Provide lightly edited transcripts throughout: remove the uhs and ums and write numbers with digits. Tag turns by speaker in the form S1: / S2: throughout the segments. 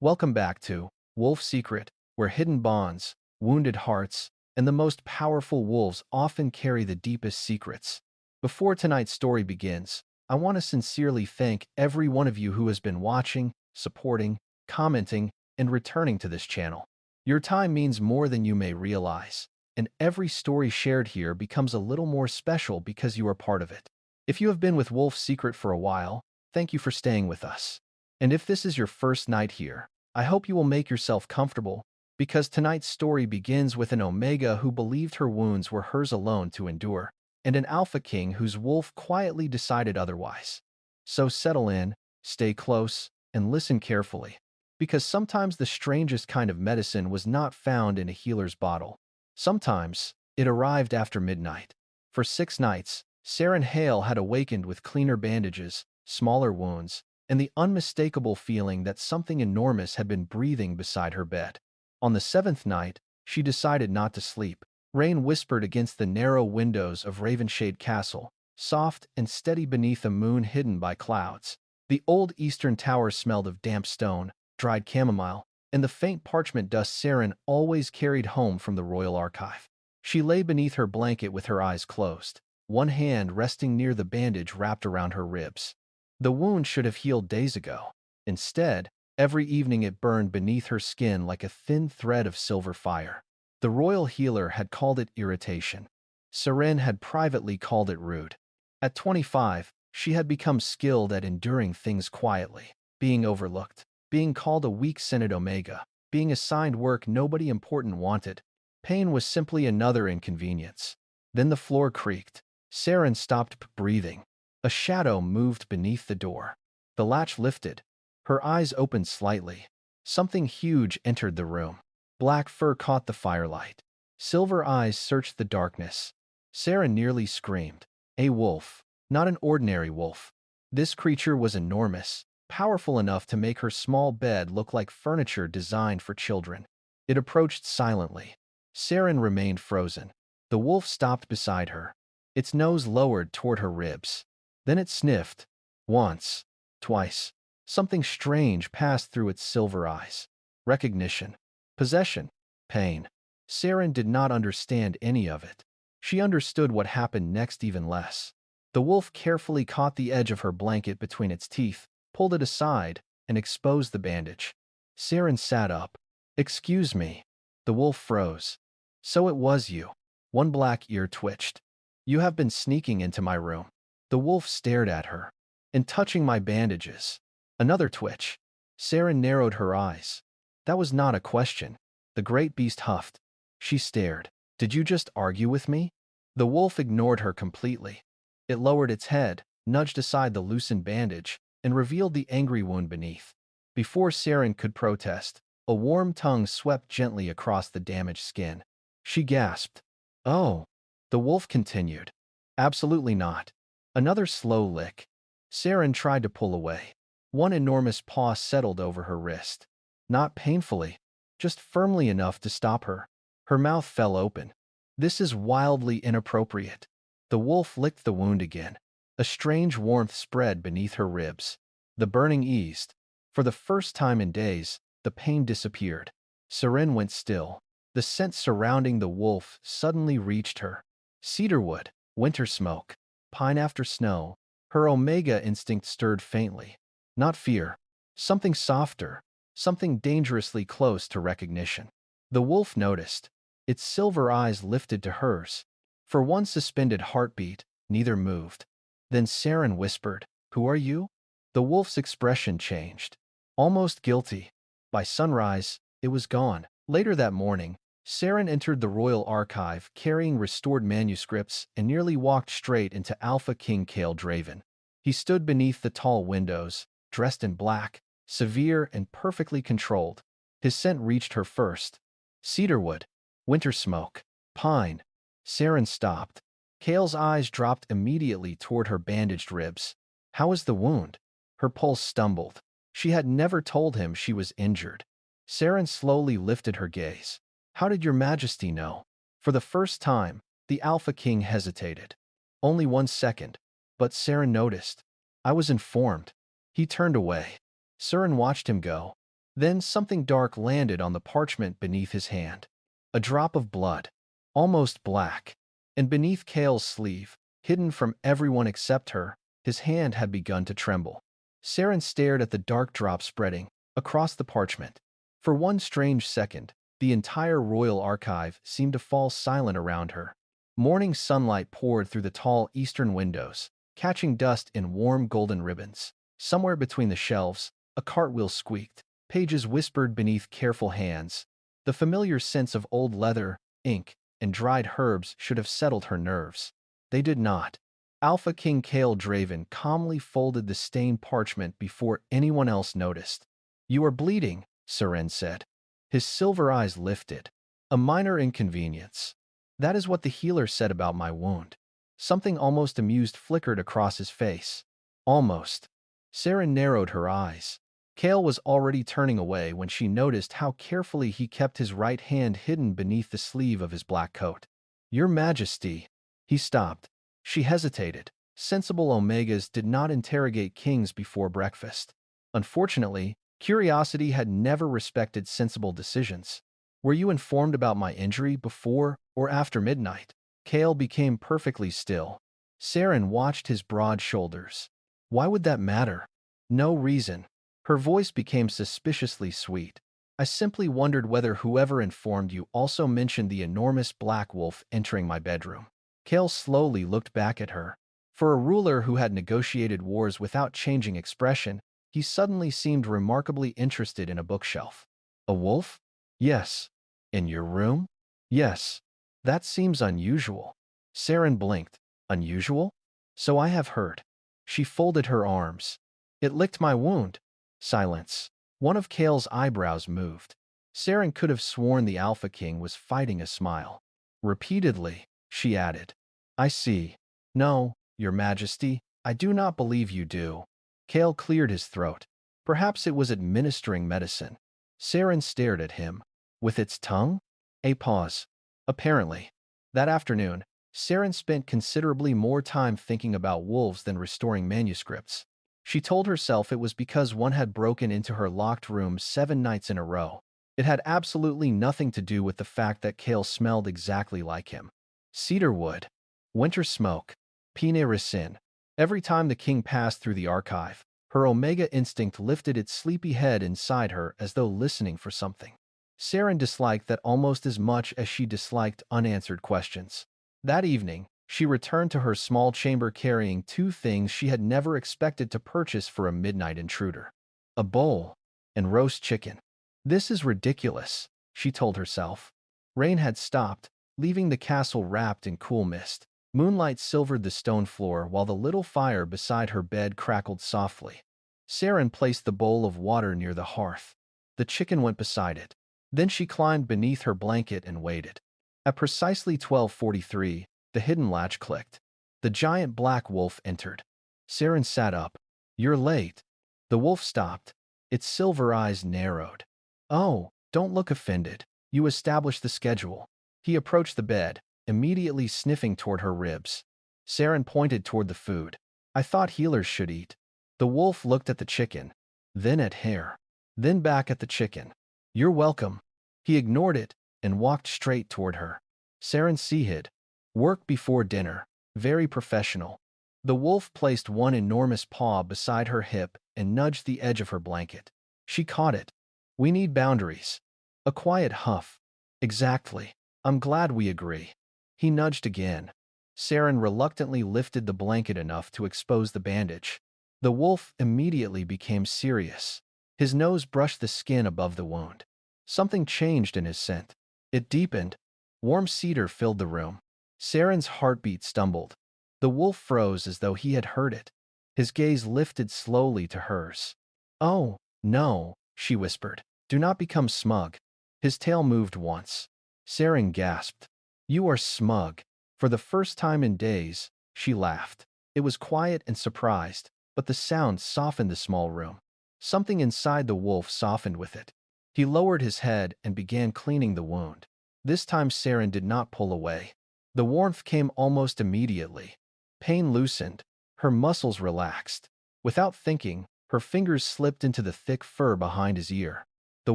S1: Welcome back to Wolf Secret, where hidden bonds, wounded hearts, and the most powerful wolves often carry the deepest secrets. Before tonight's story begins, I want to sincerely thank every one of you who has been watching, supporting, commenting, and returning to this channel. Your time means more than you may realize, and every story shared here becomes a little more special because you are part of it. If you have been with Wolf Secret for a while, thank you for staying with us. And if this is your first night here, I hope you will make yourself comfortable, because tonight's story begins with an Omega who believed her wounds were hers alone to endure, and an Alpha King whose wolf quietly decided otherwise. So settle in, stay close, and listen carefully, because sometimes the strangest kind of medicine was not found in a healer's bottle. Sometimes it arrived after midnight. For 6 nights, Seren Hale had awakened with cleaner bandages, smaller wounds, and the unmistakable feeling that something enormous had been breathing beside her bed. On the 7th night, she decided not to sleep. Rain whispered against the narrow windows of Ravenshade Castle, soft and steady beneath a moon hidden by clouds. The old eastern tower smelled of damp stone, dried chamomile, and the faint parchment dust Seren always carried home from the royal archive. She lay beneath her blanket with her eyes closed, one hand resting near the bandage wrapped around her ribs. The wound should have healed days ago. Instead, every evening it burned beneath her skin like a thin thread of silver fire. The royal healer had called it irritation. Seren had privately called it rude. At 25, she had become skilled at enduring things quietly, being overlooked, being called a weak-scented Omega, being assigned work nobody important wanted. Pain was simply another inconvenience. Then the floor creaked. Seren stopped breathing. A shadow moved beneath the door. The latch lifted. Her eyes opened slightly. Something huge entered the room. Black fur caught the firelight. Silver eyes searched the darkness. Seren nearly screamed. A wolf, not an ordinary wolf. This creature was enormous, powerful enough to make her small bed look like furniture designed for children. It approached silently. Seren remained frozen. The wolf stopped beside her, its nose lowered toward her ribs. Then it sniffed. Once. Twice. Something strange passed through its silver eyes. Recognition. Possession. Pain. Seren did not understand any of it. She understood what happened next even less. The wolf carefully caught the edge of her blanket between its teeth, pulled it aside, and exposed the bandage. Seren sat up. "Excuse me." The wolf froze. "So it was you." One black ear twitched. "You have been sneaking into my room." The wolf stared at her. "And touching my bandages." Another twitch. Seren narrowed her eyes. That was not a question. The great beast huffed. She stared. "Did you just argue with me?" The wolf ignored her completely. It lowered its head, nudged aside the loosened bandage, and revealed the angry wound beneath. Before Seren could protest, a warm tongue swept gently across the damaged skin. She gasped. "Oh." The wolf continued. "Absolutely not." Another slow lick. Seren tried to pull away. One enormous paw settled over her wrist. Not painfully, just firmly enough to stop her. Her mouth fell open. "This is wildly inappropriate." The wolf licked the wound again. A strange warmth spread beneath her ribs. The burning eased. For the first time in days, the pain disappeared. Seren went still. The scent surrounding the wolf suddenly reached her. Cedarwood, winter smoke, pine after snow. Her Omega instinct stirred faintly. Not fear. Something softer. Something dangerously close to recognition. The wolf noticed. Its silver eyes lifted to hers. For one suspended heartbeat, neither moved. Then Seren whispered, "Who are you?" The wolf's expression changed. Almost guilty. By sunrise, it was gone. Later that morning, Seren entered the royal archive carrying restored manuscripts and nearly walked straight into Alpha King Kael Draven. He stood beneath the tall windows, dressed in black, severe and perfectly controlled. His scent reached her first. Cedarwood, winter smoke, pine. Seren stopped. Kael's eyes dropped immediately toward her bandaged ribs. How was the wound? Her pulse stumbled. She had never told him she was injured. Seren slowly lifted her gaze. "How did your majesty know?" For the first time, the Alpha King hesitated. Only 1 second, but Seren noticed. "I was informed." He turned away. Seren watched him go. Then something dark landed on the parchment beneath his hand. A drop of blood, almost black, and beneath Kael's sleeve, hidden from everyone except her, his hand had begun to tremble. Seren stared at the dark drop spreading across the parchment. For one strange second, the entire royal archive seemed to fall silent around her. Morning sunlight poured through the tall eastern windows, catching dust in warm golden ribbons. Somewhere between the shelves, a cartwheel squeaked. Pages whispered beneath careful hands. The familiar scents of old leather, ink, and dried herbs should have settled her nerves. They did not. Alpha King Kael Draven calmly folded the stained parchment before anyone else noticed. "You are bleeding," Seren said. His silver eyes lifted. "A minor inconvenience. That is what the healer said about my wound." Something almost amused flickered across his face. Almost. Seren narrowed her eyes. Kael was already turning away when she noticed how carefully he kept his right hand hidden beneath the sleeve of his black coat. "Your Majesty." He stopped. She hesitated. Sensible Omegas did not interrogate kings before breakfast. Unfortunately, curiosity had never respected sensible decisions. "Were you informed about my injury before or after midnight?" Kael became perfectly still. Seren watched his broad shoulders. "Why would that matter?" "No reason." Her voice became suspiciously sweet. "I simply wondered whether whoever informed you also mentioned the enormous black wolf entering my bedroom." Kael slowly looked back at her. For a ruler who had negotiated wars without changing expression, he suddenly seemed remarkably interested in a bookshelf. "A wolf?" "Yes." "In your room?" "Yes." "That seems unusual." Seren blinked. "Unusual?" "So I have heard." She folded her arms. "It licked my wound." Silence. One of Kael's eyebrows moved. Seren could have sworn the Alpha King was fighting a smile. "Repeatedly," she added. "I see. No, Your Majesty, I do not believe you do." Kael cleared his throat. "Perhaps it was administering medicine." Seren stared at him. "With its tongue?" A pause. "Apparently." That afternoon, Seren spent considerably more time thinking about wolves than restoring manuscripts. She told herself it was because one had broken into her locked room 7 nights in a row. It had absolutely nothing to do with the fact that Kael smelled exactly like him. Cedarwood. Winter smoke. Pine Ricin. Every time the king passed through the archive, her Omega instinct lifted its sleepy head inside her as though listening for something. Seren disliked that almost as much as she disliked unanswered questions. That evening, she returned to her small chamber carrying 2 things she had never expected to purchase for a midnight intruder: a bowl and roast chicken. "This is ridiculous," she told herself. Rain had stopped, leaving the castle wrapped in cool mist. Moonlight silvered the stone floor while the little fire beside her bed crackled softly. Seren placed the bowl of water near the hearth. The chicken went beside it. Then she climbed beneath her blanket and waited. At precisely 12:43, the hidden latch clicked. The giant black wolf entered. Seren sat up. "You're late." The wolf stopped. Its silver eyes narrowed. "Oh, don't look offended. You established the schedule." He approached the bed, immediately sniffing toward her ribs. Seren pointed toward the food. "I thought healers should eat." The wolf looked at the chicken, then at Hare, then back at the chicken. "You're welcome." He ignored it and walked straight toward her. Seren hid. "Work before dinner. Very professional." The wolf placed one enormous paw beside her hip and nudged the edge of her blanket. She caught it. "We need boundaries." A quiet huff. "Exactly. I'm glad we agree." He nudged again. Seren reluctantly lifted the blanket enough to expose the bandage. The wolf immediately became serious. His nose brushed the skin above the wound. Something changed in his scent. It deepened. Warm cedar filled the room. Seren's heartbeat stumbled. The wolf froze as though he had heard it. His gaze lifted slowly to hers. "Oh, no," she whispered. "Do not become smug." His tail moved once. Seren gasped. "You are smug." For the first time in days, she laughed. It was quiet and surprised, but the sound softened the small room. Something inside the wolf softened with it. He lowered his head and began cleaning the wound. This time Seren did not pull away. The warmth came almost immediately. Pain loosened. Her muscles relaxed. Without thinking, her fingers slipped into the thick fur behind his ear. The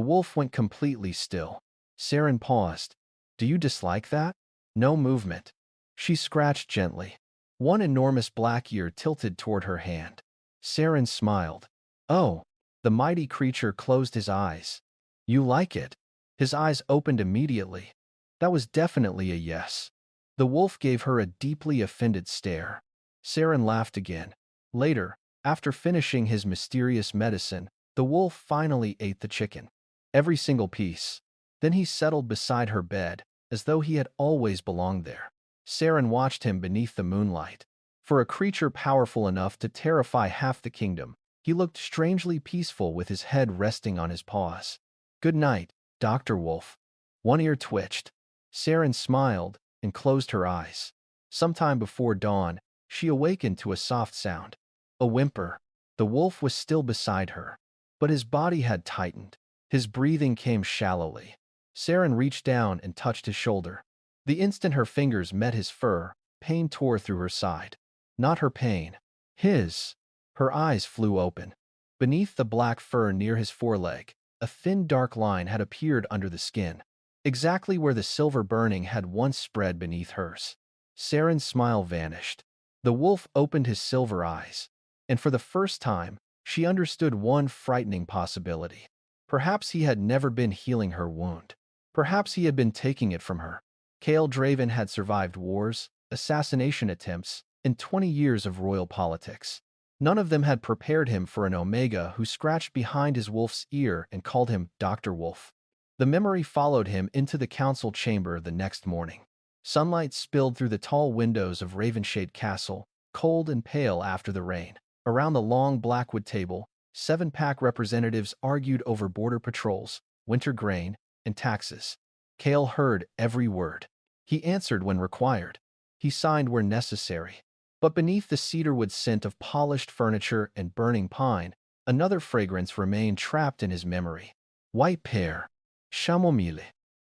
S1: wolf went completely still. Seren paused. Do you dislike that? No movement. She scratched gently. One enormous black ear tilted toward her hand. Seren smiled. Oh. The mighty creature closed his eyes. You like it? His eyes opened immediately. That was definitely a yes. The wolf gave her a deeply offended stare. Seren laughed again. Later, after finishing his mysterious medicine, the wolf finally ate the chicken. Every single piece. Then he settled beside her bed, as though he had always belonged there. Seren watched him beneath the moonlight. For a creature powerful enough to terrify half the kingdom, he looked strangely peaceful with his head resting on his paws. Good night, Dr. Wolf. One ear twitched. Seren smiled and closed her eyes. Sometime before dawn, she awakened to a soft sound. A whimper. The wolf was still beside her, but his body had tightened. His breathing came shallowly. Seren reached down and touched his shoulder. The instant her fingers met his fur, pain tore through her side. Not her pain. His. Her eyes flew open. Beneath the black fur near his foreleg, a thin dark line had appeared under the skin, exactly where the silver burning had once spread beneath hers. Seren's smile vanished. The wolf opened his silver eyes, and for the first time, she understood one frightening possibility. Perhaps he had never been healing her wound. Perhaps he had been taking it from her. Kael Draven had survived wars, assassination attempts, and 20 years of royal politics. None of them had prepared him for an Omega who scratched behind his wolf's ear and called him Dr. Wolf. The memory followed him into the council chamber the next morning. Sunlight spilled through the tall windows of Ravenshade Castle, cold and pale after the rain. Around the long blackwood table, 7-pack representatives argued over border patrols, winter grain, and taxes. Kael heard every word. He answered when required. He signed where necessary. But beneath the cedarwood scent of polished furniture and burning pine, another fragrance remained trapped in his memory. White pear. Chamomile.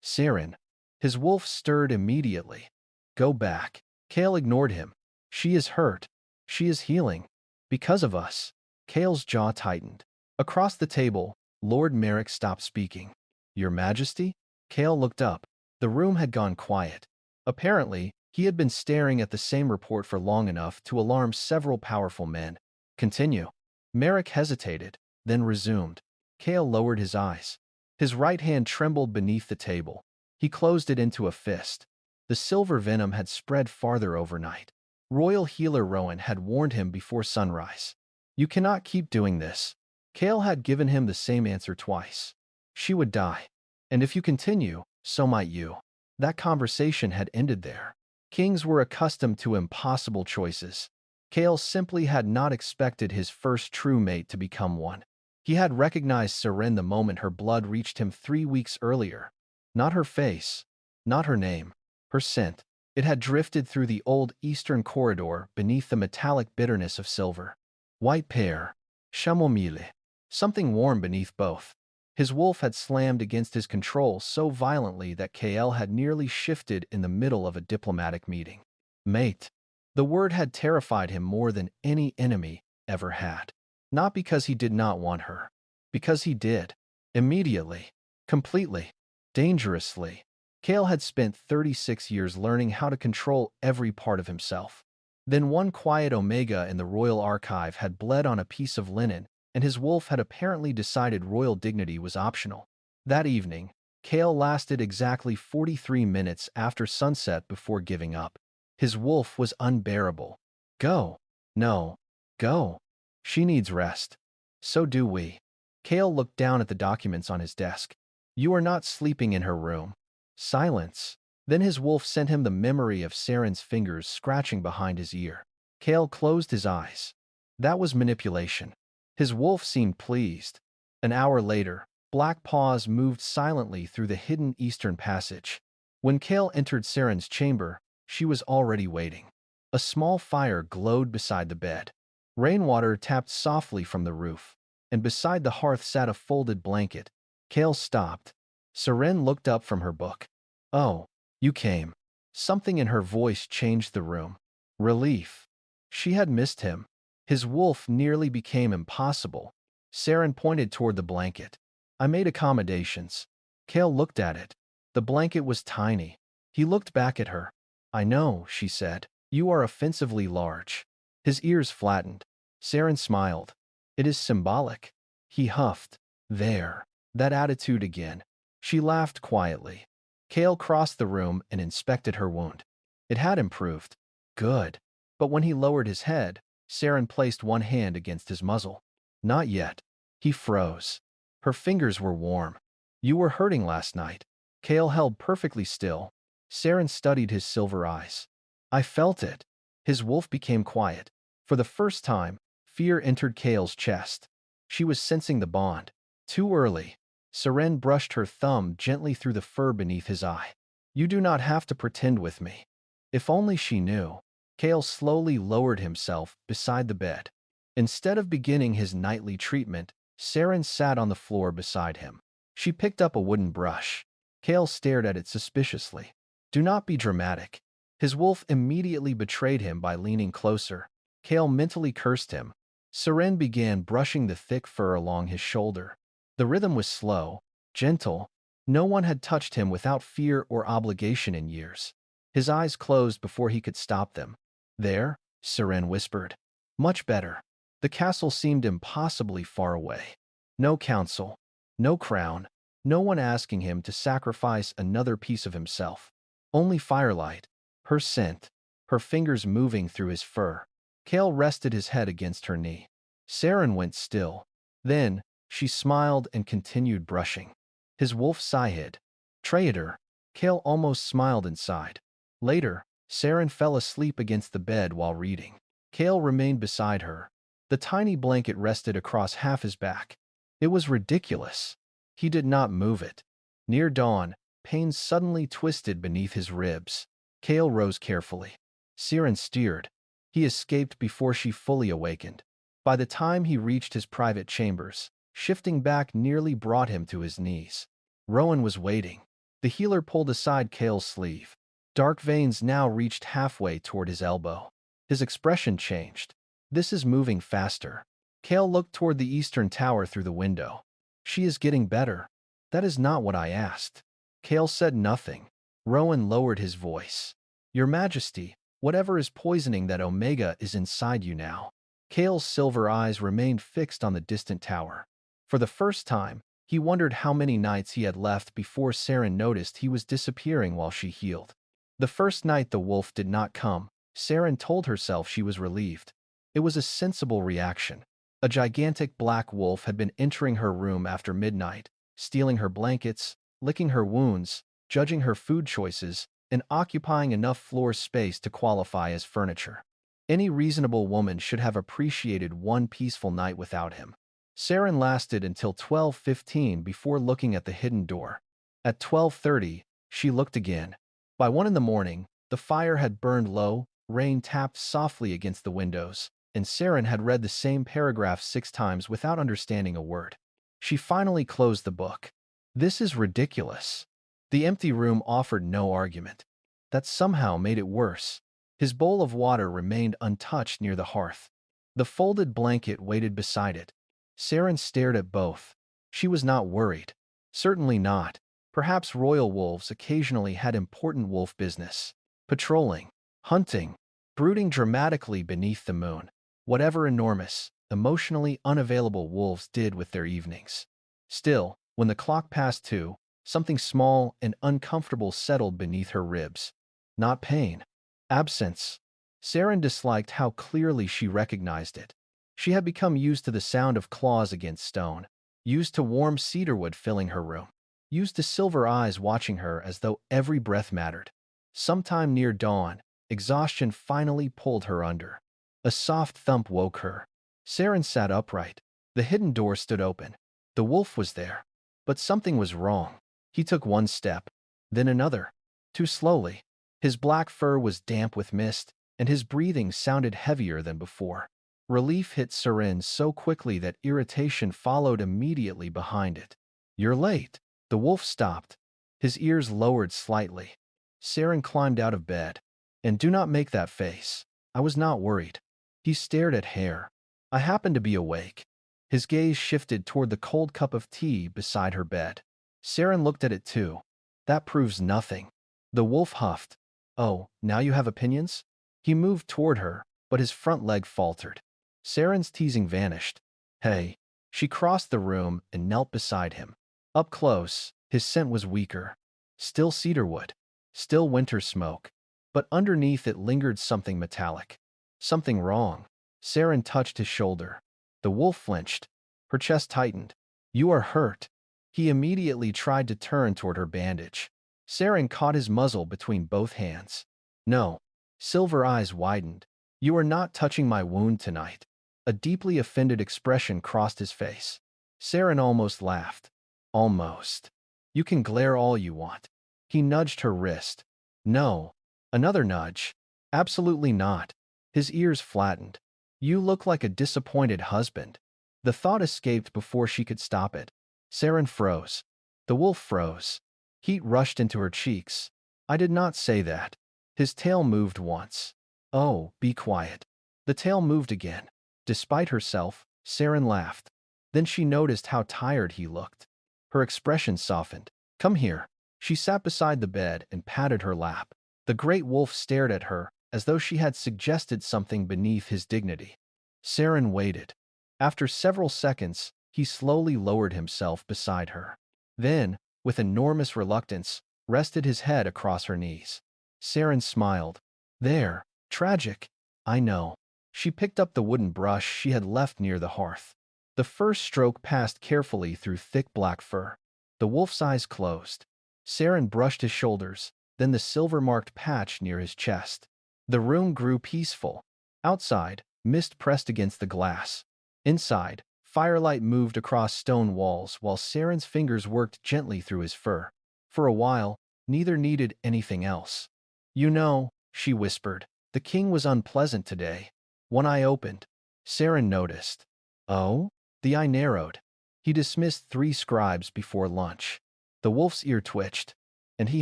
S1: Seren. His wolf stirred immediately. Go back. Kael ignored him. She is hurt. She is healing. Because of us. Kael's jaw tightened. Across the table, Lord Merrick stopped speaking. Your Majesty? Kael looked up. The room had gone quiet. Apparently, he had been staring at the same report for long enough to alarm several powerful men. Continue. Merrick hesitated, then resumed. Kael lowered his eyes. His right hand trembled beneath the table. He closed it into a fist. The silver venom had spread farther overnight. Royal healer Rowan had warned him before sunrise. You cannot keep doing this. Kael had given him the same answer twice. She would die. And if you continue, so might you. That conversation had ended there. Kings were accustomed to impossible choices. Kael simply had not expected his first true mate to become one. He had recognized Seren the moment her blood reached him 3 weeks earlier. Not her face, not her name, her scent. It had drifted through the old eastern corridor beneath the metallic bitterness of silver. White pear, chamomile, something warm beneath both. His wolf had slammed against his control so violently that Kael had nearly shifted in the middle of a diplomatic meeting. Mate. The word had terrified him more than any enemy ever had. Not because he did not want her. Because he did. Immediately. Completely. Dangerously. Kael had spent 36 years learning how to control every part of himself. Then one quiet Omega in the royal archive had bled on a piece of linen, and his wolf had apparently decided royal dignity was optional. That evening, Kael lasted exactly 43 minutes after sunset before giving up. His wolf was unbearable. Go. No. Go. She needs rest. So do we. Kael looked down at the documents on his desk. You are not sleeping in her room. Silence. Then his wolf sent him the memory of Seren's fingers scratching behind his ear. Kael closed his eyes. That was manipulation. His wolf seemed pleased. An hour later, black paws moved silently through the hidden eastern passage. When Kael entered Seren's chamber, she was already waiting. A small fire glowed beside the bed. Rainwater tapped softly from the roof, and beside the hearth sat a folded blanket. Kael stopped. Seren looked up from her book. Oh, you came. Something in her voice changed the room. Relief. She had missed him. His wolf nearly became impossible. Seren pointed toward the blanket. I made accommodations. Kael looked at it. The blanket was tiny. He looked back at her. I know, she said. You are offensively large. His ears flattened. Seren smiled. It is symbolic. He huffed. There. That attitude again. She laughed quietly. Kael crossed the room and inspected her wound. It had improved. Good. But when he lowered his head, Seren placed one hand against his muzzle. Not yet. He froze. Her fingers were warm. You were hurting last night. Kael held perfectly still. Seren studied his silver eyes. I felt it. His wolf became quiet. For the first time, fear entered Kael's chest. She was sensing the bond. Too early. Seren brushed her thumb gently through the fur beneath his eye. You do not have to pretend with me. If only she knew. Kael slowly lowered himself beside the bed. Instead of beginning his nightly treatment, Seren sat on the floor beside him. She picked up a wooden brush. Kael stared at it suspiciously. Do not be dramatic. His wolf immediately betrayed him by leaning closer. Kael mentally cursed him. Seren began brushing the thick fur along his shoulder. The rhythm was slow, gentle. No one had touched him without fear or obligation in years. His eyes closed before he could stop them. There, Seren whispered. Much better. The castle seemed impossibly far away. No council, no crown, no one asking him to sacrifice another piece of himself. Only firelight, her scent, her fingers moving through his fur. Kael rested his head against her knee. Seren went still. Then, she smiled and continued brushing. His wolf sigh hid. Traitor. Kael almost smiled inside. Later, Seren fell asleep against the bed while reading. Kael remained beside her. The tiny blanket rested across half his back. It was ridiculous. He did not move it. Near dawn, pain suddenly twisted beneath his ribs. Kael rose carefully. Seren steered. He escaped before she fully awakened. By the time he reached his private chambers, shifting back nearly brought him to his knees. Rowan was waiting. The healer pulled aside Kael's sleeve. Dark veins now reached halfway toward his elbow. His expression changed. This is moving faster. Kael looked toward the eastern tower through the window. She is getting better. That is not what I asked. Kael said nothing. Rowan lowered his voice. Your Majesty, whatever is poisoning that Omega is inside you now. Kael's silver eyes remained fixed on the distant tower. For the first time, he wondered how many nights he had left before Seren noticed he was disappearing while she healed. The first night the wolf did not come, Seren told herself she was relieved. It was a sensible reaction. A gigantic black wolf had been entering her room after midnight, stealing her blankets, licking her wounds, judging her food choices, and occupying enough floor space to qualify as furniture. Any reasonable woman should have appreciated one peaceful night without him. Seren lasted until 12:15 before looking at the hidden door. At 12:30, she looked again. By 1 in the morning, the fire had burned low, rain tapped softly against the windows, and Seren had read the same paragraph 6 times without understanding a word. She finally closed the book. This is ridiculous. The empty room offered no argument. That somehow made it worse. His bowl of water remained untouched near the hearth. The folded blanket waited beside it. Seren stared at both. She was not worried. Certainly not. Perhaps royal wolves occasionally had important wolf business. Patrolling, hunting, brooding dramatically beneath the moon. Whatever enormous, emotionally unavailable wolves did with their evenings. Still, when the clock passed 2, something small and uncomfortable settled beneath her ribs. Not pain. Absence. Seren disliked how clearly she recognized it. She had become used to the sound of claws against stone, used to warm cedarwood filling her room, used to silver eyes watching her as though every breath mattered. Sometime near dawn, exhaustion finally pulled her under. A soft thump woke her. Seren sat upright. The hidden door stood open. The wolf was there. But something was wrong. He took one step, then another. Too slowly. His black fur was damp with mist, and his breathing sounded heavier than before. Relief hit Seren so quickly that irritation followed immediately behind it. You're late. The wolf stopped. His ears lowered slightly. Seren climbed out of bed. And do not make that face. I was not worried. He stared at Hare. I happened to be awake. His gaze shifted toward the cold cup of tea beside her bed. Seren looked at it too. That proves nothing. The wolf huffed. Oh, now you have opinions? He moved toward her, but his front leg faltered. Seren's teasing vanished. Hey. She crossed the room and knelt beside him. Up close, his scent was weaker. Still cedarwood. Still winter smoke. But underneath it lingered something metallic. Something wrong. Seren touched his shoulder. The wolf flinched. Her chest tightened. You are hurt. He immediately tried to turn toward her bandage. Seren caught his muzzle between both hands. No. Silver eyes widened. You are not touching my wound tonight. A deeply offended expression crossed his face. Seren almost laughed. Almost. You can glare all you want. He nudged her wrist. No. Another nudge. Absolutely not. His ears flattened. You look like a disappointed husband. The thought escaped before she could stop it. Seren froze. The wolf froze. Heat rushed into her cheeks. I did not say that. His tail moved once. Oh, be quiet. The tail moved again. Despite herself, Seren laughed. Then she noticed how tired he looked. Her expression softened. Come here. She sat beside the bed and patted her lap. The great wolf stared at her, as though she had suggested something beneath his dignity. Seren waited. After several seconds, he slowly lowered himself beside her. Then, with enormous reluctance, rested his head across her knees. Seren smiled. There. Tragic. I know. She picked up the wooden brush she had left near the hearth. The first stroke passed carefully through thick black fur. The wolf's eyes closed. Seren brushed his shoulders, then the silver-marked patch near his chest. The room grew peaceful. Outside, mist pressed against the glass. Inside, firelight moved across stone walls while Seren's fingers worked gently through his fur. For a while, neither needed anything else. You know, she whispered, the king was unpleasant today. One eye opened. Seren noticed. Oh? The eye narrowed. He dismissed 3 scribes before lunch. The wolf's ear twitched. And he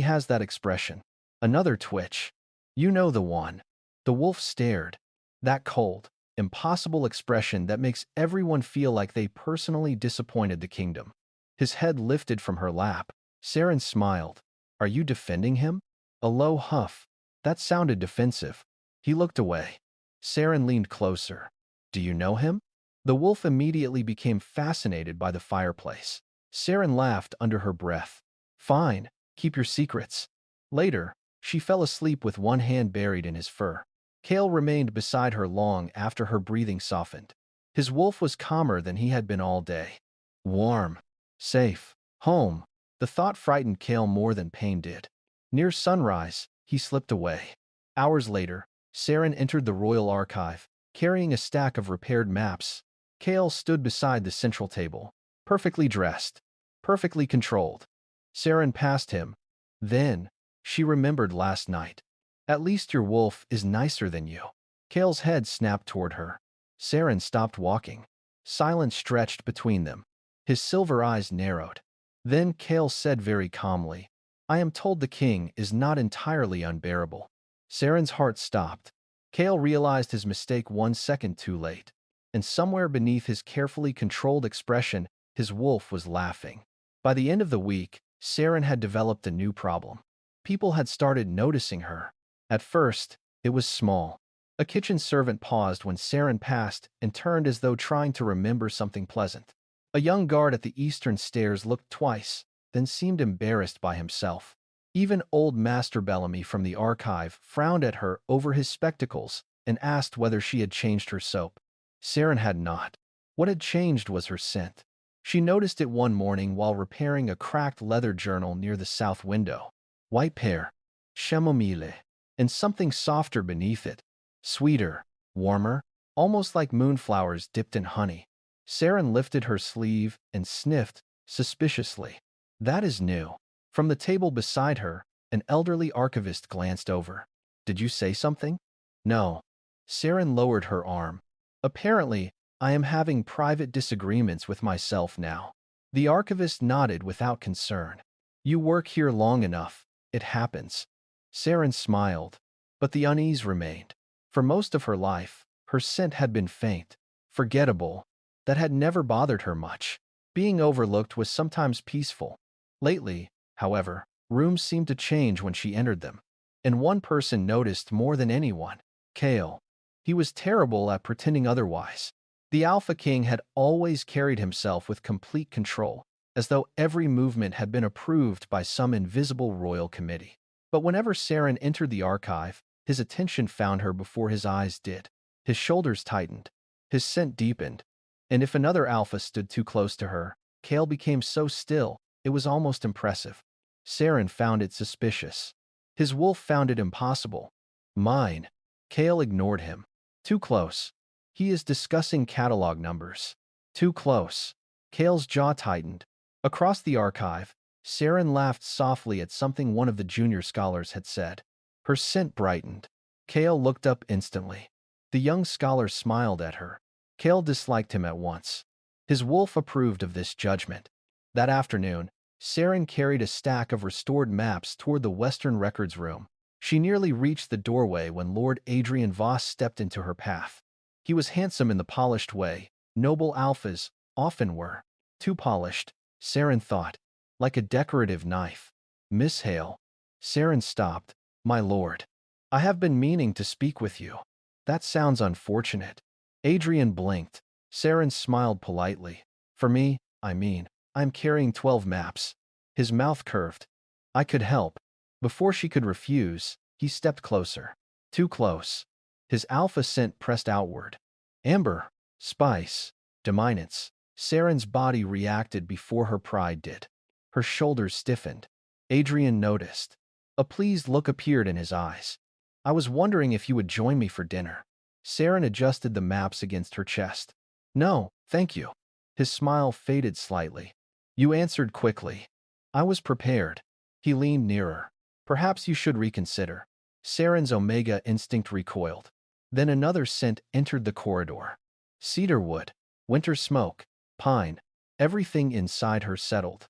S1: has that expression. Another twitch. You know the one. The wolf stared. That cold, impossible expression that makes everyone feel like they personally disappointed the kingdom. His head lifted from her lap. Seren smiled. Are you defending him? A low huff. That sounded defensive. He looked away. Seren leaned closer. Do you know him? The wolf immediately became fascinated by the fireplace. Seren laughed under her breath. Fine, keep your secrets. Later, she fell asleep with one hand buried in his fur. Kael remained beside her long after her breathing softened. His wolf was calmer than he had been all day. Warm. Safe. Home. The thought frightened Kael more than pain did. Near sunrise, he slipped away. Hours later, Seren entered the royal archive, carrying a stack of repaired maps. Kael stood beside the central table, perfectly dressed, perfectly controlled. Seren passed him. Then, she remembered last night. At least your wolf is nicer than you. Kael's head snapped toward her. Seren stopped walking. Silence stretched between them. His silver eyes narrowed. Then Kael said very calmly, I am told the king is not entirely unbearable. Seren's heart stopped. Kael realized his mistake 1 second too late. And somewhere beneath his carefully controlled expression, his wolf was laughing. By the end of the week, Seren had developed a new problem. People had started noticing her. At first, it was small. A kitchen servant paused when Seren passed and turned as though trying to remember something pleasant. A young guard at the eastern stairs looked twice, then seemed embarrassed by himself. Even old Master Bellamy from the archive frowned at her over his spectacles and asked whether she had changed her soap. Seren had not. What had changed was her scent. She noticed it one morning while repairing a cracked leather journal near the south window. White pear, chamomile, and something softer beneath it. Sweeter, warmer, almost like moonflowers dipped in honey. Seren lifted her sleeve and sniffed suspiciously. That is new. From the table beside her, an elderly archivist glanced over. Did you say something? No. Seren lowered her arm. Apparently, I am having private disagreements with myself now. The archivist nodded without concern. You work here long enough. It happens. Seren smiled, but the unease remained. For most of her life, her scent had been faint, forgettable. that had never bothered her much. Being overlooked was sometimes peaceful. Lately, however, rooms seemed to change when she entered them. And one person noticed more than anyone: Kael. He was terrible at pretending otherwise. The Alpha King had always carried himself with complete control, as though every movement had been approved by some invisible royal committee. But whenever Seren entered the archive, his attention found her before his eyes did. His shoulders tightened, his scent deepened, and if another alpha stood too close to her, Kael became so still, it was almost impressive. Seren found it suspicious. His wolf found it impossible. Mine. Kael ignored him. Too close. He is discussing catalog numbers. Too close. Kael's jaw tightened. Across the archive, Seren laughed softly at something one of the junior scholars had said. Her scent brightened. Kael looked up instantly. The young scholar smiled at her. Kael disliked him at once. His wolf approved of this judgment. That afternoon, Seren carried a stack of restored maps toward the Western Records room. She nearly reached the doorway when Lord Adrian Voss stepped into her path. He was handsome in the polished way noble alphas often were. Too polished, Seren thought, like a decorative knife. Miss Hale. Seren stopped. My lord. I have been meaning to speak with you. That sounds unfortunate. Adrian blinked. Seren smiled politely. For me, I'm carrying 12 maps. His mouth curved. I could help. Before she could refuse, he stepped closer. Too close. His alpha scent pressed outward. Amber, spice, dominance. Seren's body reacted before her pride did. Her shoulders stiffened. Adrian noticed. A pleased look appeared in his eyes. I was wondering if you would join me for dinner. Seren adjusted the maps against her chest. No, thank you. His smile faded slightly. You answered quickly. I was prepared. He leaned nearer. Perhaps you should reconsider. Seren's omega instinct recoiled. Then another scent entered the corridor. Cedarwood, winter smoke, pine. Everything inside her settled.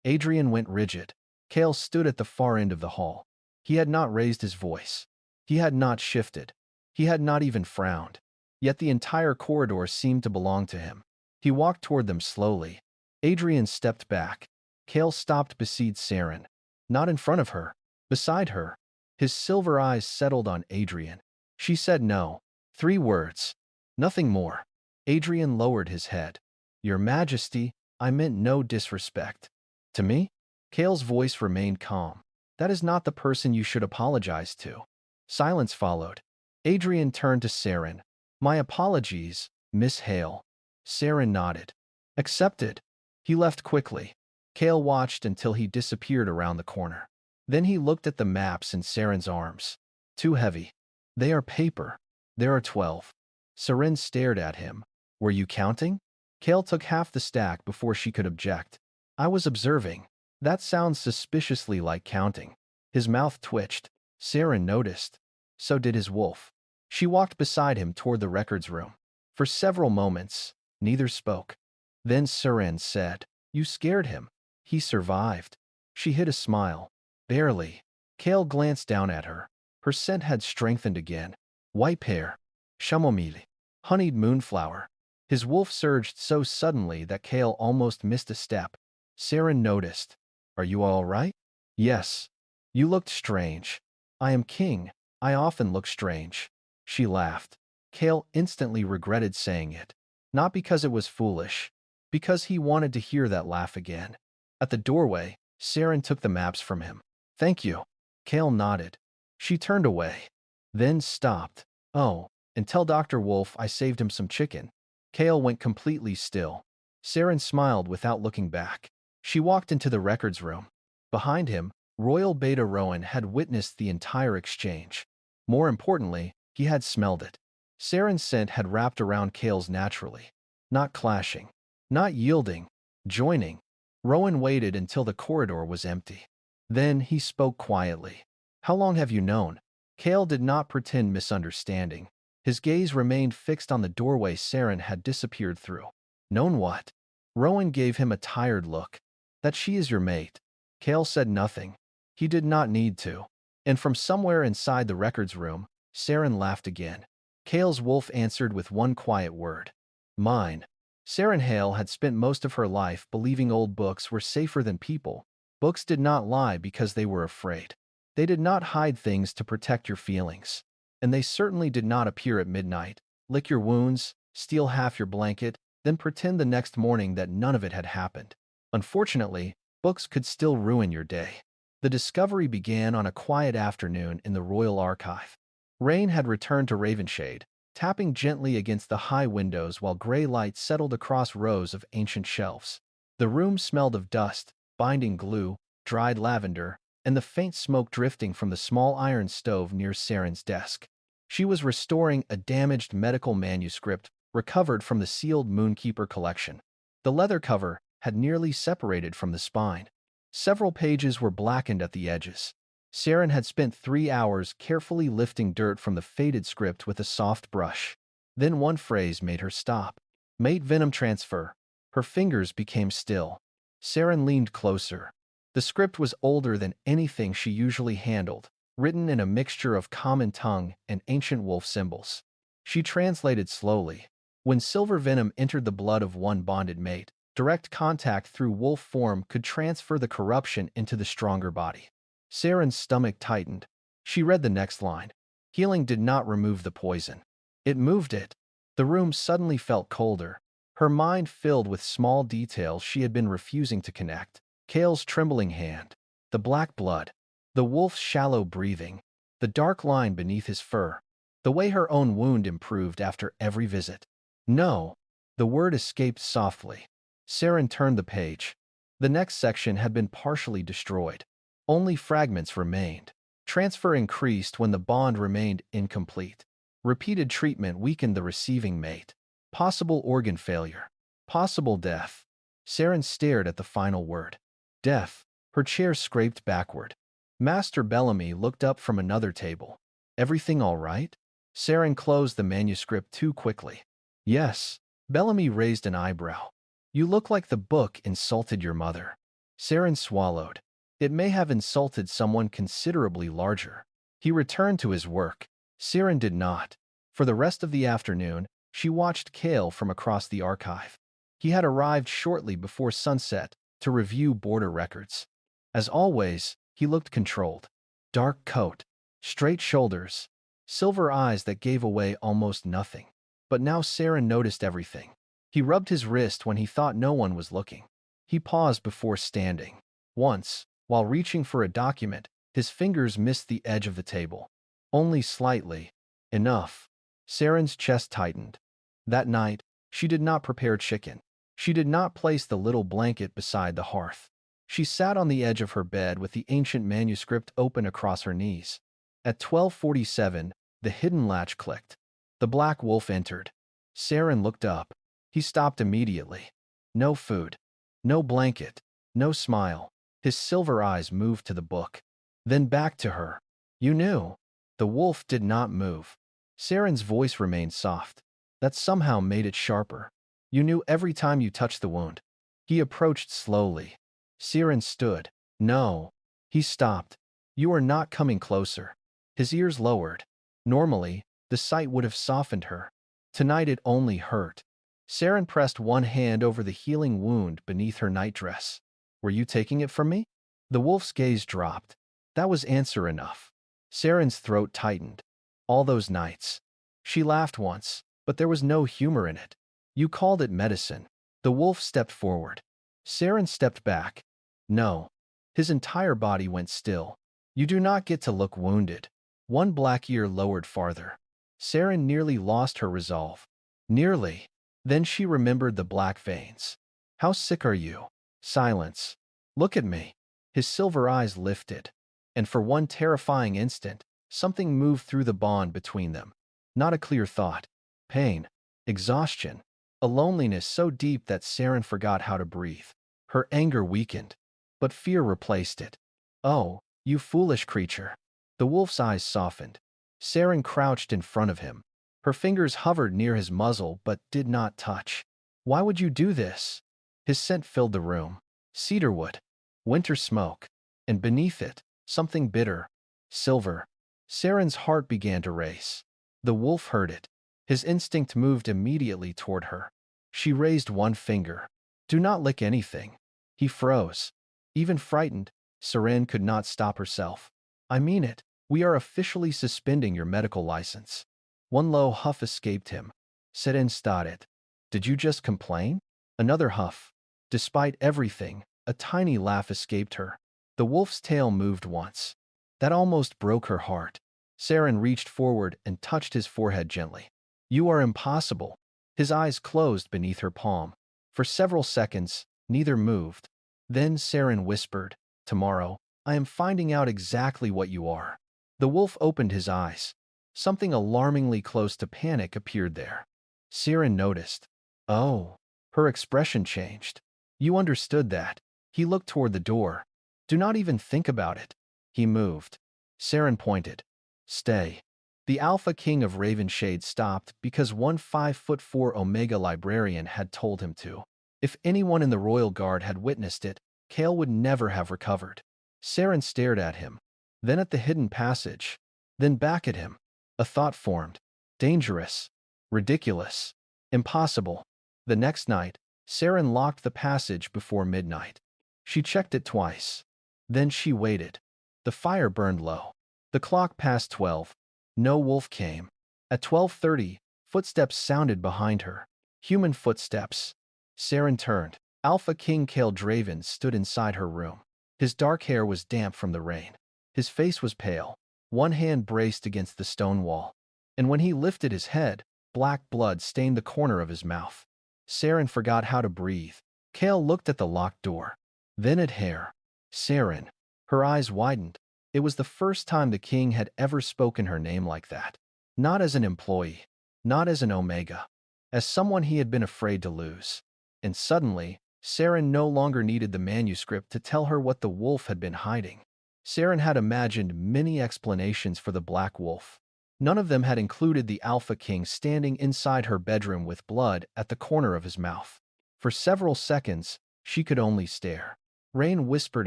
S1: Adrian went rigid. Kael stood at the far end of the hall. He had not raised his voice. He had not shifted. He had not even frowned. Yet the entire corridor seemed to belong to him. He walked toward them slowly. Adrian stepped back. Kael stopped beside Seren. Not in front of her. Beside her. His silver eyes settled on Adrian. She said no. 3 words. Nothing more. Adrian lowered his head. Your Majesty, I meant no disrespect. To me? Kael's voice remained calm. That is not the person you should apologize to. Silence followed. Adrian turned to Seren. My apologies, Miss Hale. Seren nodded. Accepted. He left quickly. Kael watched until he disappeared around the corner. Then he looked at the maps in Seren's arms. Too heavy. They are paper. There are 12. Seren stared at him. Were you counting? Kael took half the stack before she could object. I was observing. That sounds suspiciously like counting. His mouth twitched. Seren noticed. So did his wolf. She walked beside him toward the records room. For several moments, neither spoke. Then Seren said, You scared him. He survived. She hid a smile. Barely. Kael glanced down at her. Her scent had strengthened again. White pear. Chamomile. Honeyed moonflower. His wolf surged so suddenly that Kael almost missed a step. Seren noticed. Are you all right? Yes. You looked strange. I am king. I often look strange. She laughed. Kael instantly regretted saying it. Not because it was foolish. Because he wanted to hear that laugh again. At the doorway, Seren took the maps from him. Thank you. Kael nodded. She turned away. Then stopped. Oh, and tell Dr. Wolf I saved him some chicken. Kael went completely still. Seren smiled without looking back. She walked into the records room. Behind him, Royal Beta Rowan had witnessed the entire exchange. More importantly, he had smelled it. Seren's scent had wrapped around Kael's naturally. Not clashing. Not yielding. Joining. Rowan waited until the corridor was empty. Then he spoke quietly. How long have you known? Kael did not pretend misunderstanding. His gaze remained fixed on the doorway Seren had disappeared through. Known what? Rowan gave him a tired look. That she is your mate. Kael said nothing. He did not need to. And from somewhere inside the records room, Seren laughed again. Kael's wolf answered with one quiet word. Mine. Seren Hale had spent most of her life believing old books were safer than people. Books did not lie because they were afraid. They did not hide things to protect your feelings. And they certainly did not appear at midnight, lick your wounds, steal half your blanket, then pretend the next morning that none of it had happened. Unfortunately, books could still ruin your day. The discovery began on a quiet afternoon in the Royal Archive. Rain had returned to Ravenshade, tapping gently against the high windows while gray light settled across rows of ancient shelves. The room smelled of dust, binding glue, dried lavender, and the faint smoke drifting from the small iron stove near Seren's desk. She was restoring a damaged medical manuscript recovered from the sealed Moonkeeper collection. The leather cover had nearly separated from the spine. Several pages were blackened at the edges. Seren had spent 3 hours carefully lifting dirt from the faded script with a soft brush. Then one phrase made her stop. Mate venom transfer. Her fingers became still. Seren leaned closer. The script was older than anything she usually handled, written in a mixture of common tongue and ancient wolf symbols. She translated slowly. When silver venom entered the blood of one bonded mate, direct contact through wolf form could transfer the corruption into the stronger body. Seren's stomach tightened. She read the next line. Healing did not remove the poison. It moved it. The room suddenly felt colder. Her mind filled with small details she had been refusing to connect. Kael's trembling hand. The black blood. The wolf's shallow breathing. The dark line beneath his fur. The way her own wound improved after every visit. No. The word escaped softly. Seren turned the page. The next section had been partially destroyed. Only fragments remained. Transfer increased when the bond remained incomplete. Repeated treatment weakened the receiving mate. Possible organ failure. Possible death. Seren stared at the final word. Death. Her chair scraped backward. Master Bellamy looked up from another table. Everything all right? Seren closed the manuscript too quickly. Yes. Bellamy raised an eyebrow. You look like the book insulted your mother. Seren swallowed. It may have insulted someone considerably larger. He returned to his work. Seren did not. For the rest of the afternoon, she watched Kael from across the archive. He had arrived shortly before sunset to review border records. As always, he looked controlled. Dark coat, straight shoulders, silver eyes that gave away almost nothing. But now Seren noticed everything. He rubbed his wrist when he thought no one was looking. He paused before standing. Once, while reaching for a document, his fingers missed the edge of the table. Only slightly. Enough. Seren's chest tightened. That night, she did not prepare chicken. She did not place the little blanket beside the hearth. She sat on the edge of her bed with the ancient manuscript open across her knees. At 12:47, the hidden latch clicked. The black wolf entered. Seren looked up. He stopped immediately. No food. No blanket. No smile. His silver eyes moved to the book. Then back to her. You knew. The wolf did not move. Seren's voice remained soft. That somehow made it sharper. You knew every time you touched the wound. He approached slowly. Seren stood. No. He stopped. You are not coming closer. His ears lowered. Normally, the sight would have softened her. Tonight it only hurt. Seren pressed one hand over the healing wound beneath her nightdress. Were you taking it from me? The wolf's gaze dropped. That was answer enough. Seren's throat tightened. All those nights. She laughed once, but there was no humor in it. You called it medicine. The wolf stepped forward. Seren stepped back. No. His entire body went still. You do not get to look wounded. One black ear lowered farther. Seren nearly lost her resolve. Nearly. Then she remembered the black veins. How sick are you? Silence. Look at me. His silver eyes lifted. And for one terrifying instant, something moved through the bond between them. Not a clear thought. Pain. Exhaustion. A loneliness so deep that Seren forgot how to breathe. Her anger weakened. But fear replaced it. Oh, you foolish creature. The wolf's eyes softened. Seren crouched in front of him. Her fingers hovered near his muzzle but did not touch. Why would you do this? His scent filled the room. Cedarwood. Winter smoke. And beneath it, something bitter. Silver. Seren's heart began to race. The wolf heard it. His instinct moved immediately toward her. She raised one finger. Do not lick anything. He froze. Even frightened, Seren could not stop herself. I mean it. We are officially suspending your medical license. One low huff escaped him. Seren started. Did you just complain? Another huff. Despite everything, a tiny laugh escaped her. The wolf's tail moved once. That almost broke her heart. Seren reached forward and touched his forehead gently. You are impossible. His eyes closed beneath her palm. For several seconds, neither moved. Then Seren whispered, Tomorrow, I am finding out exactly what you are. The wolf opened his eyes. Something alarmingly close to panic appeared there. Seren noticed. Oh. Her expression changed. You understood that. He looked toward the door. Do not even think about it. He moved. Seren pointed. Stay. The Alpha King of Ravenshade stopped because one 5'4" Omega librarian had told him to. If anyone in the royal guard had witnessed it, Kael would never have recovered. Seren stared at him, then at the hidden passage, then back at him. A thought formed. Dangerous. Ridiculous. Impossible. The next night, Seren locked the passage before midnight. She checked it twice. Then she waited. The fire burned low. The clock passed 12. No wolf came. At 12:30, footsteps sounded behind her. Human footsteps. Seren turned. Alpha King Kael Draven stood inside her room. His dark hair was damp from the rain. His face was pale. One hand braced against the stone wall. And when he lifted his head, black blood stained the corner of his mouth. Seren forgot how to breathe. Kael looked at the locked door. Then at Hare. Seren. Her eyes widened. It was the first time the king had ever spoken her name like that. Not as an employee. Not as an Omega. As someone he had been afraid to lose. And suddenly, Seren no longer needed the manuscript to tell her what the wolf had been hiding. Seren had imagined many explanations for the Black Wolf. None of them had included the Alpha King standing inside her bedroom with blood at the corner of his mouth. For several seconds, she could only stare. Rain whispered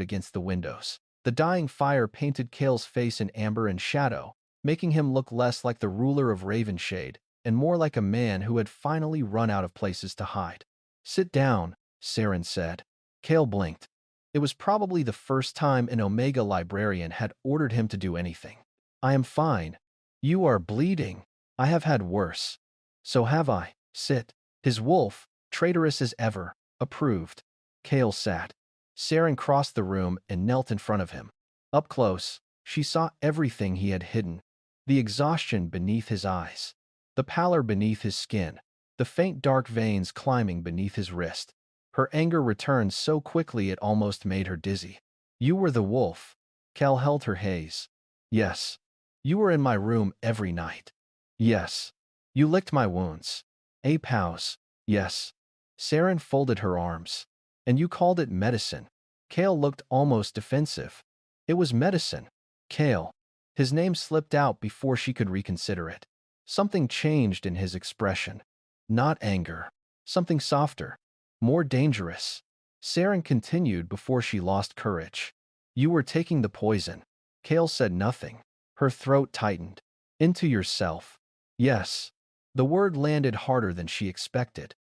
S1: against the windows. The dying fire painted Kael's face in amber and shadow, making him look less like the ruler of Ravenshade and more like a man who had finally run out of places to hide. Sit down, Seren said. Kael blinked. It was probably the first time an Omega librarian had ordered him to do anything. I am fine. You are bleeding. I have had worse. So have I. Sit. His wolf, traitorous as ever, approved. Kael sat. Seren crossed the room and knelt in front of him. Up close, she saw everything he had hidden. The exhaustion beneath his eyes. The pallor beneath his skin. The faint dark veins climbing beneath his wrist. Her anger returned so quickly it almost made her dizzy. You were the wolf. Kael held her haze. Yes. You were in my room every night. Yes. You licked my wounds. Apows. Yes. Seren folded her arms. And you called it medicine. Kael looked almost defensive. It was medicine. Kael. His name slipped out before she could reconsider it. Something changed in his expression. Not anger. Something softer. More dangerous. Seren continued before she lost courage. You were taking the poison. Kael said nothing. Her throat tightened. Into yourself. Yes. The word landed harder than she expected.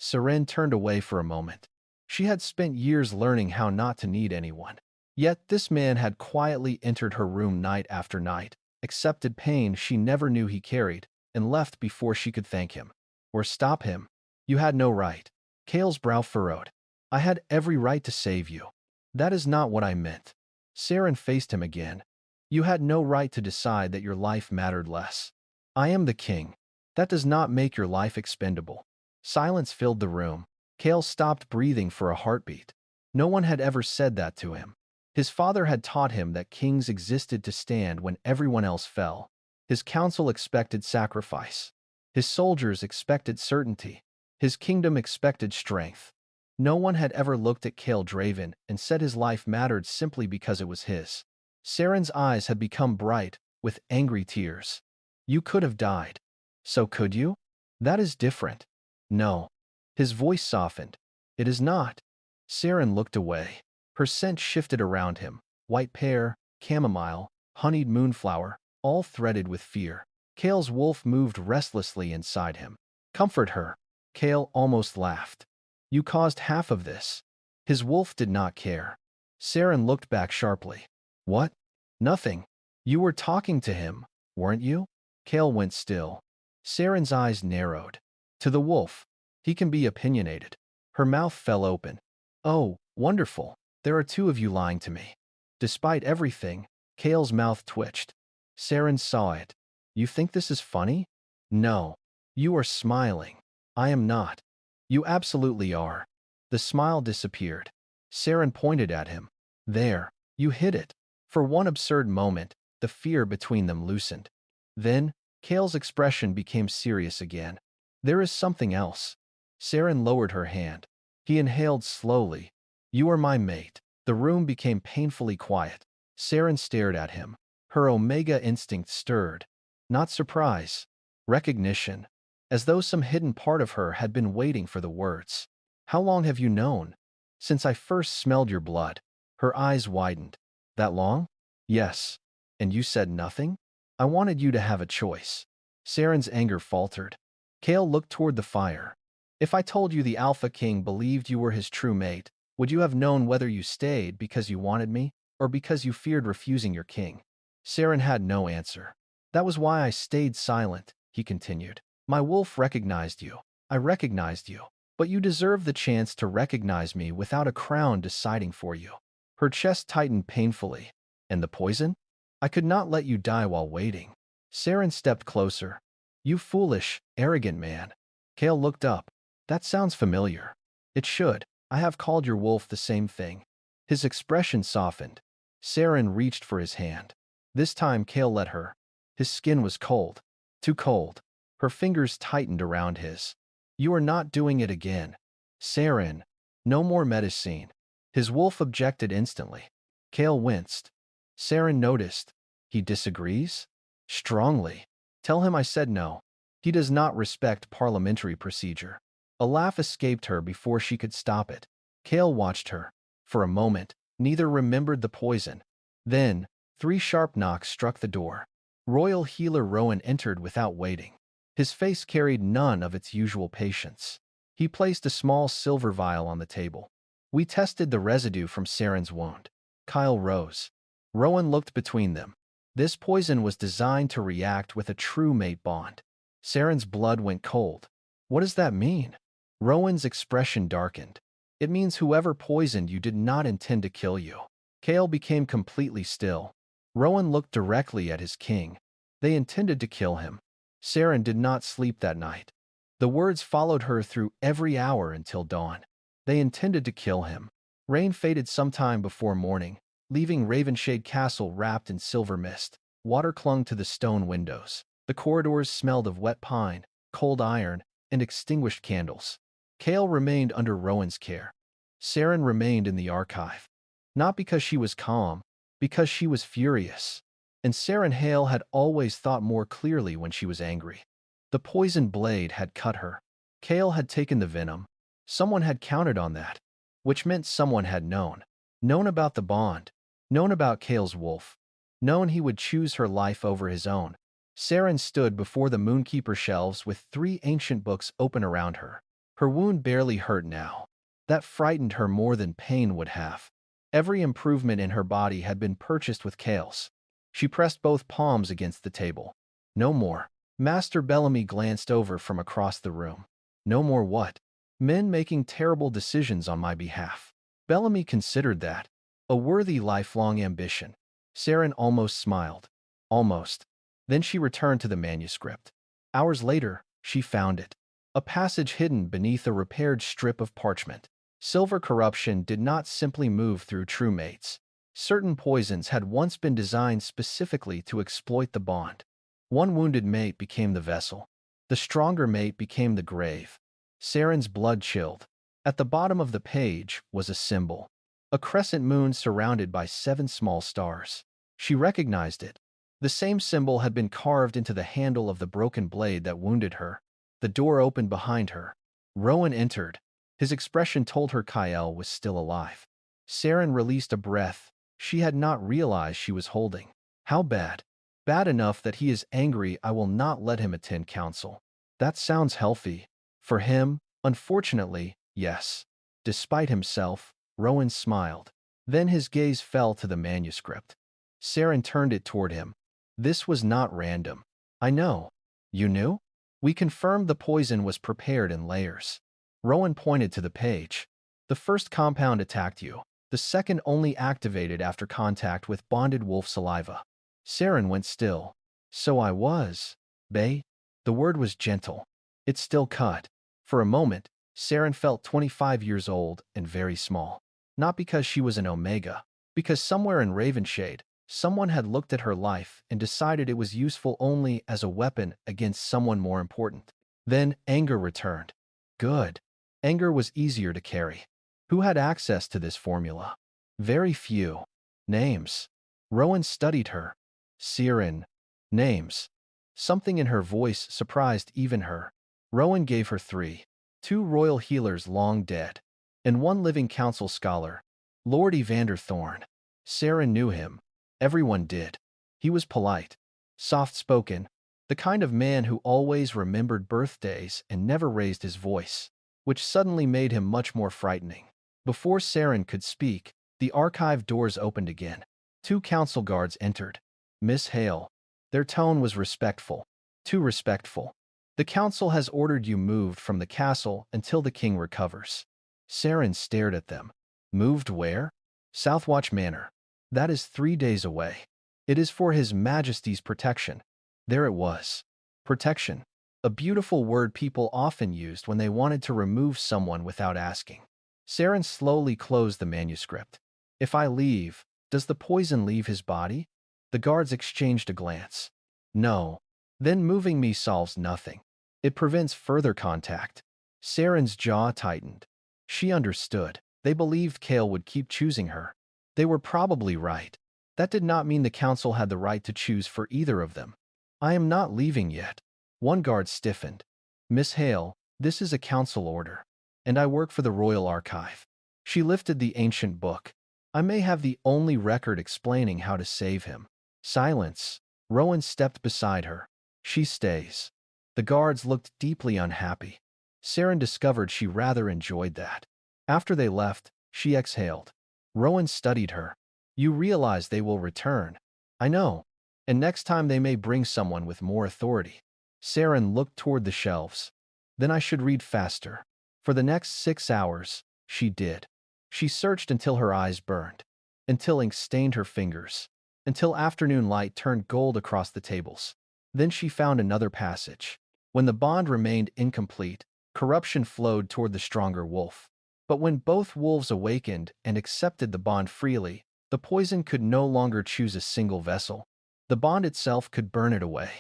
S1: Seren turned away for a moment. She had spent years learning how not to need anyone. Yet this man had quietly entered her room night after night, accepted pain she never knew he carried, and left before she could thank him. Or stop him. You had no right. Kael's brow furrowed. I had every right to save you. That is not what I meant. Seren faced him again. You had no right to decide that your life mattered less. I am the king. That does not make your life expendable. Silence filled the room. Kael stopped breathing for a heartbeat. No one had ever said that to him. His father had taught him that kings existed to stand when everyone else fell. His council expected sacrifice. His soldiers expected certainty. His kingdom expected strength. No one had ever looked at Kael Draven and said his life mattered simply because it was his. Seren's eyes had become bright, with angry tears. You could have died. So could you? That is different. No. His voice softened. It is not. Seren looked away. Her scent shifted around him. White pear, chamomile, honeyed moonflower, all threaded with fear. Kael's wolf moved restlessly inside him. Comfort her. Kael almost laughed. You caused half of this. His wolf did not care. Seren looked back sharply. What? Nothing. You were talking to him, weren't you? Kael went still. Seren's eyes narrowed. To the wolf. He can be opinionated. Her mouth fell open. Oh, wonderful. There are two of you lying to me. Despite everything, Kael's mouth twitched. Seren saw it. You think this is funny? No. You are smiling. I am not. You absolutely are. The smile disappeared. Seren pointed at him. There. You hit it. For one absurd moment, the fear between them loosened. Then, Kael's expression became serious again. There is something else. Seren lowered her hand. He inhaled slowly. You are my mate. The room became painfully quiet. Seren stared at him. Her Omega instinct stirred. Not surprise. Recognition. As though some hidden part of her had been waiting for the words. How long have you known? Since I first smelled your blood. Her eyes widened. That long? Yes. And you said nothing? I wanted you to have a choice. Seren's anger faltered. Kael looked toward the fire. If I told you the Alpha King believed you were his true mate, would you have known whether you stayed because you wanted me, or because you feared refusing your king? Seren had no answer. That was why I stayed silent, he continued. My wolf recognized you. I recognized you. But you deserve the chance to recognize me without a crown deciding for you. Her chest tightened painfully. And the poison? I could not let you die while waiting. Seren stepped closer. You foolish, arrogant man. Kael looked up. That sounds familiar. It should. I have called your wolf the same thing. His expression softened. Seren reached for his hand. This time Kael let her. His skin was cold. Too cold. Her fingers tightened around his. You are not doing it again. Seren. No more medicine. His wolf objected instantly. Kael winced. Seren noticed. He disagrees? Strongly. Tell him I said no. He does not respect parliamentary procedure. A laugh escaped her before she could stop it. Kael watched her. For a moment, neither remembered the poison. Then, 3 sharp knocks struck the door. Royal healer Rowan entered without waiting. His face carried none of its usual patience. He placed a small silver vial on the table. We tested the residue from Seren's wound. Kael rose. Rowan looked between them. This poison was designed to react with a true mate bond. Seren's blood went cold. What does that mean? Rowan's expression darkened. It means whoever poisoned you did not intend to kill you. Kael became completely still. Rowan looked directly at his king. They intended to kill him. Seren did not sleep that night. The words followed her through every hour until dawn. They intended to kill him. Rain faded sometime before morning, leaving Ravenshade Castle wrapped in silver mist. Water clung to the stone windows. The corridors smelled of wet pine, cold iron, and extinguished candles. Kael remained under Rowan's care. Seren remained in the archive. Not because she was calm, because she was furious. And Seren Hale had always thought more clearly when she was angry. The poisoned blade had cut her. Kael had taken the venom. Someone had counted on that, which meant someone had known. Known about the bond. Known about Kael's wolf. Known he would choose her life over his own. Seren stood before the Moonkeeper shelves with 3 ancient books open around her. Her wound barely hurt now. That frightened her more than pain would have. Every improvement in her body had been purchased with Kael's. She pressed both palms against the table. No more. Master Bellamy glanced over from across the room. No more what? Men making terrible decisions on my behalf. Bellamy considered that a worthy lifelong ambition. Seren almost smiled. Almost. Then she returned to the manuscript. Hours later, she found it. A passage hidden beneath a repaired strip of parchment. Silver corruption did not simply move through true mates. Certain poisons had once been designed specifically to exploit the bond. One wounded mate became the vessel. The stronger mate became the grave. Seren's blood chilled. At the bottom of the page was a symbol. A crescent moon surrounded by 7 small stars. She recognized it. The same symbol had been carved into the handle of the broken blade that wounded her. The door opened behind her. Rowan entered. His expression told her Kael was still alive. Seren released a breath she had not realized she was holding. How bad? Bad enough that he is angry I will not let him attend council. That sounds healthy. For him, Unfortunately, yes. Despite himself, Rowan smiled. Then his gaze fell to the manuscript. Seren turned it toward him. This was not random. I know. You knew? We confirmed the poison was prepared in layers. Rowan pointed to the page. The first compound attacked you. The second only activated after contact with bonded wolf saliva. Seren went still. So I was. Bay? The word was gentle. It still cut. For a moment, Seren felt 25 years old and very small. Not because she was an Omega, because somewhere in Ravenshade, someone had looked at her life and decided it was useful only as a weapon against someone more important. Then anger returned. Good. Anger was easier to carry. Who had access to this formula? Very few. Names. Rowan studied her. Seren. Names. Something in her voice surprised even her. Rowan gave her 3. 2 royal healers long dead, and 1 living council scholar, Lord Evander Thorn. Seren knew him. Everyone did. He was polite, soft-spoken, the kind of man who always remembered birthdays and never raised his voice, which suddenly made him much more frightening. Before Seren could speak, the archive doors opened again. 2 council guards entered. Miss Hale. Their tone was respectful. Too respectful. The council has ordered you moved from the castle until the king recovers. Seren stared at them. Moved where? Southwatch Manor. That is 3 days away. It is for His Majesty's protection. There it was. Protection. A beautiful word people often used when they wanted to remove someone without asking. Seren slowly closed the manuscript. If I leave, does the poison leave his body? The guards exchanged a glance. No. Then moving me solves nothing. It prevents further contact. Seren's jaw tightened. She understood. They believed Kael would keep choosing her. They were probably right. That did not mean the council had the right to choose for either of them. I am not leaving yet. One guard stiffened. Miss Hale, this is a council order, and I work for the Royal Archive. She lifted the ancient book. I may have the only record explaining how to save him. Silence. Rowan stepped beside her. She stays. The guards looked deeply unhappy. Seren discovered she rather enjoyed that. After they left, she exhaled. Rowan studied her. You realize they will return. I know. And next time they may bring someone with more authority. Seren looked toward the shelves. Then I should read faster. For the next 6 hours, she did. She searched until her eyes burned. Until ink stained her fingers. Until afternoon light turned gold across the tables. Then she found another passage. When the bond remained incomplete, corruption flowed toward the stronger wolf. But when both wolves awakened and accepted the bond freely, the poison could no longer choose a single vessel. The bond itself could burn it away.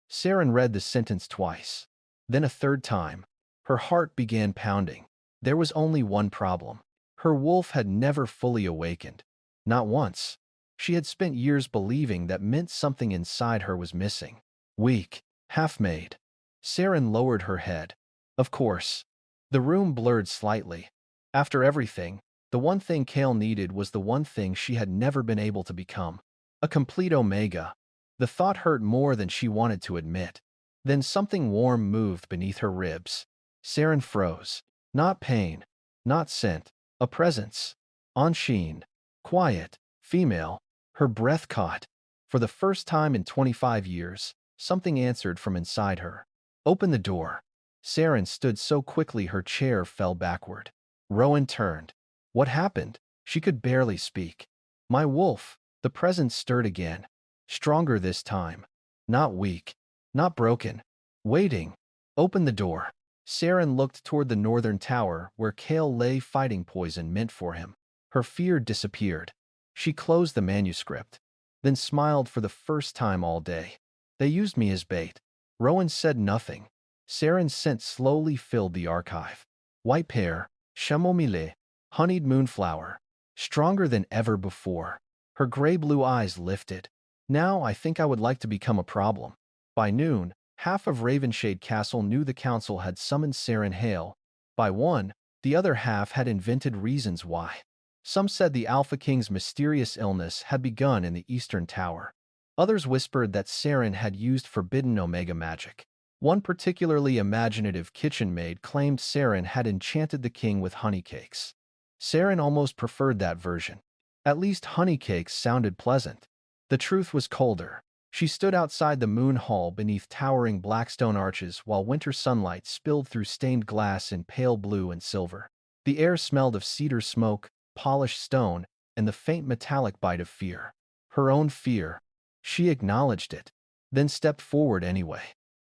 S1: Seren read the sentence twice. Then a third time. Her heart began pounding. There was only one problem. Her wolf had never fully awakened. Not once. She had spent years believing that meant something inside her was missing. Weak. Half-made. Seren lowered her head. Of course. The room blurred slightly. After everything, the one thing Kael needed was the one thing she had never been able to become. A complete Omega. The thought hurt more than she wanted to admit. Then something warm moved beneath her ribs. Seren froze. Not pain. Not scent. A presence. Unseen. Quiet. Female. Her breath caught. For the first time in 25 years, something answered from inside her. Open the door. Seren stood so quickly her chair fell backward. Rowan turned. What happened? She could barely speak. My wolf. The presence stirred again. Stronger this time. Not weak. Not broken. Waiting. Open the door. Seren looked toward the northern tower where Kael lay fighting poison meant for him. Her fear disappeared. She closed the manuscript. Then smiled for the first time all day. They used me as bait. Rowan said nothing. Seren's scent slowly filled the archive. White pear, chamomile, honeyed moonflower. Stronger than ever before. Her gray-blue eyes lifted. Now I think I would like to become a problem. By noon, half of Ravenshade Castle knew the council had summoned Seren Hale. By 1, the other half had invented reasons why. Some said the Alpha King's mysterious illness had begun in the Eastern Tower. Others whispered that Seren had used forbidden Omega magic. One particularly imaginative kitchen maid claimed Seren had enchanted the king with honey cakes. Seren almost preferred that version. At least honey cakes sounded pleasant. The truth was colder. She stood outside the moon hall beneath towering blackstone arches while winter sunlight spilled through stained glass in pale blue and silver. The air smelled of cedar smoke, polished stone, and the faint metallic bite of fear. Her own fear. She acknowledged it, then stepped forward anyway.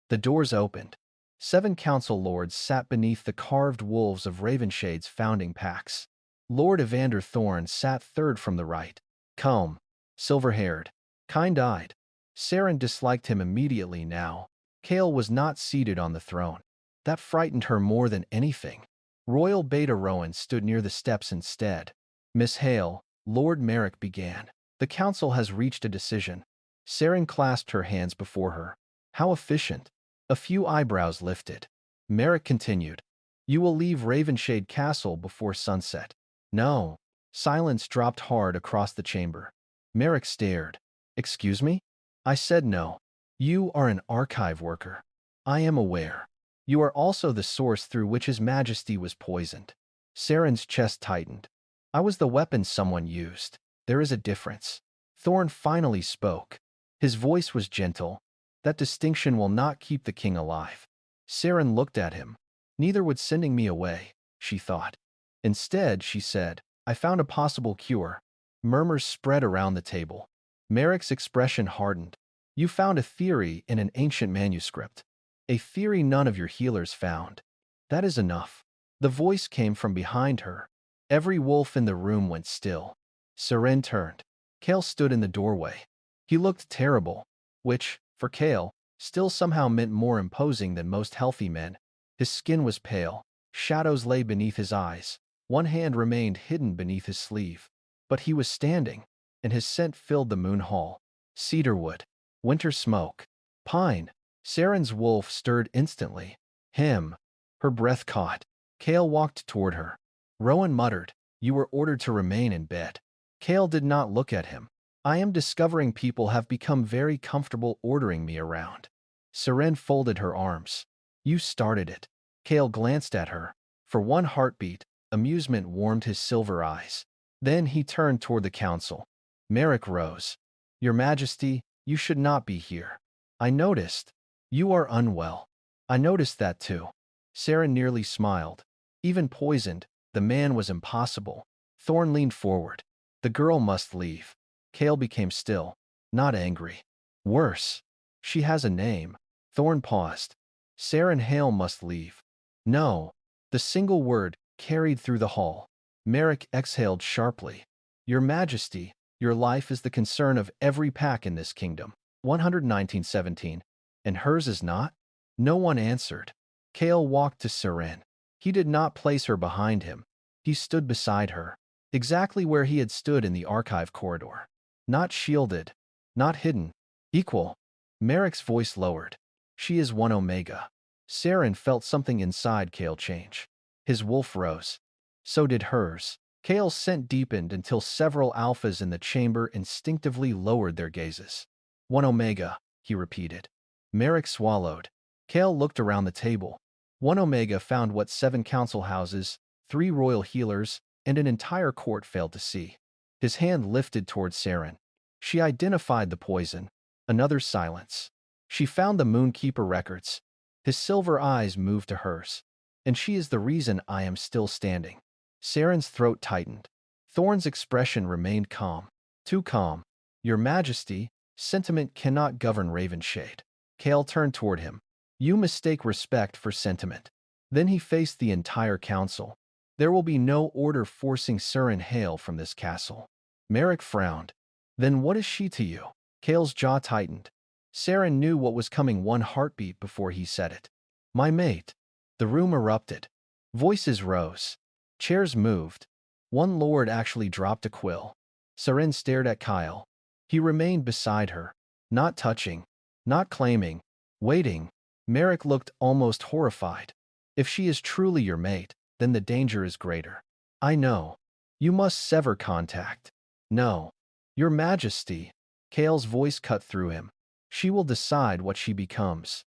S1: The doors opened. 7 council lords sat beneath the carved wolves of Ravenshade's founding packs. Lord Evander Thorn sat third from the right, calm, silver-haired, kind-eyed. Seren disliked him immediately now. Kael was not seated on the throne. That frightened her more than anything. Royal Beta Rowan stood near the steps instead. Miss Hale, Lord Merrick began. The council has reached a decision. Seren clasped her hands before her. How efficient. A few eyebrows lifted. Merrick continued. You will leave Ravenshade Castle before sunset. No. Silence dropped hard across the chamber. Merrick stared. Excuse me? I said no. You are an archive worker. I am aware. You are also the source through which His Majesty was poisoned. Seren's chest tightened. I was the weapon someone used. There is a difference. Thorn finally spoke. His voice was gentle. That distinction will not keep the king alive. Seren looked at him. Neither would sending me away, she thought. Instead, she said, I found a possible cure. Murmurs spread around the table. Merrick's expression hardened. You found a theory in an ancient manuscript. A theory none of your healers found. That is enough. The voice came from behind her. Every wolf in the room went still. Seren turned. Kael stood in the doorway. He looked terrible, which, for Kael, still somehow meant more imposing than most healthy men. His skin was pale. Shadows lay beneath his eyes. One hand remained hidden beneath his sleeve. But he was standing, and his scent filled the moon hall. Cedarwood. Winter smoke. Pine. Seren's wolf stirred instantly. Him. Her breath caught. Kael walked toward her. Rowan muttered, You were ordered to remain in bed. Kael did not look at him. I am discovering people have become very comfortable ordering me around. Seren folded her arms. You started it. Kael glanced at her. For one heartbeat, amusement warmed his silver eyes. Then he turned toward the council. Merrick rose. Your Majesty, you should not be here. I noticed. You are unwell. I noticed that too. Seren nearly smiled. Even poisoned, the man was impossible. Thorn leaned forward. The girl must leave. Kael became still, not angry. Worse. She has a name. Thorn paused. Seren Hale must leave. No. The single word carried through the hall. Merrick exhaled sharply. Your Majesty, your life is the concern of every pack in this kingdom. 119:17. And hers is not? No one answered. Kael walked to Seren. He did not place her behind him. He stood beside her, exactly where he had stood in the archive corridor. Not shielded, not hidden, equal. Merrick's voice lowered. She is 1 Omega. Seren felt something inside Kael change. His wolf rose. So did hers. Kael's scent deepened until several alphas in the chamber instinctively lowered their gazes. 1 Omega, he repeated. Merrick swallowed. Kael looked around the table. 1 Omega found what 7 council houses, 3 royal healers, and an entire court failed to see. His hand lifted toward Seren. She identified the poison. Another silence. She found the Moonkeeper records. His silver eyes moved to hers. And she is the reason I am still standing. Seren's throat tightened. Thorn's expression remained calm. Too calm. Your Majesty, sentiment cannot govern Ravenshade. Kael turned toward him. You mistake respect for sentiment. Then he faced the entire council. There will be no order forcing Seren Hale from this castle. Merrick frowned. Then what is she to you? Kael's jaw tightened. Seren knew what was coming one heartbeat before he said it. My mate. The room erupted. Voices rose. Chairs moved. One lord actually dropped a quill. Seren stared at Kael. He remained beside her. Not touching. Not claiming. Waiting. Merrick looked almost horrified. If she is truly your mate, then the danger is greater. I know. You must sever contact. No. Your Majesty. Kael's voice cut through him. She will decide what she becomes.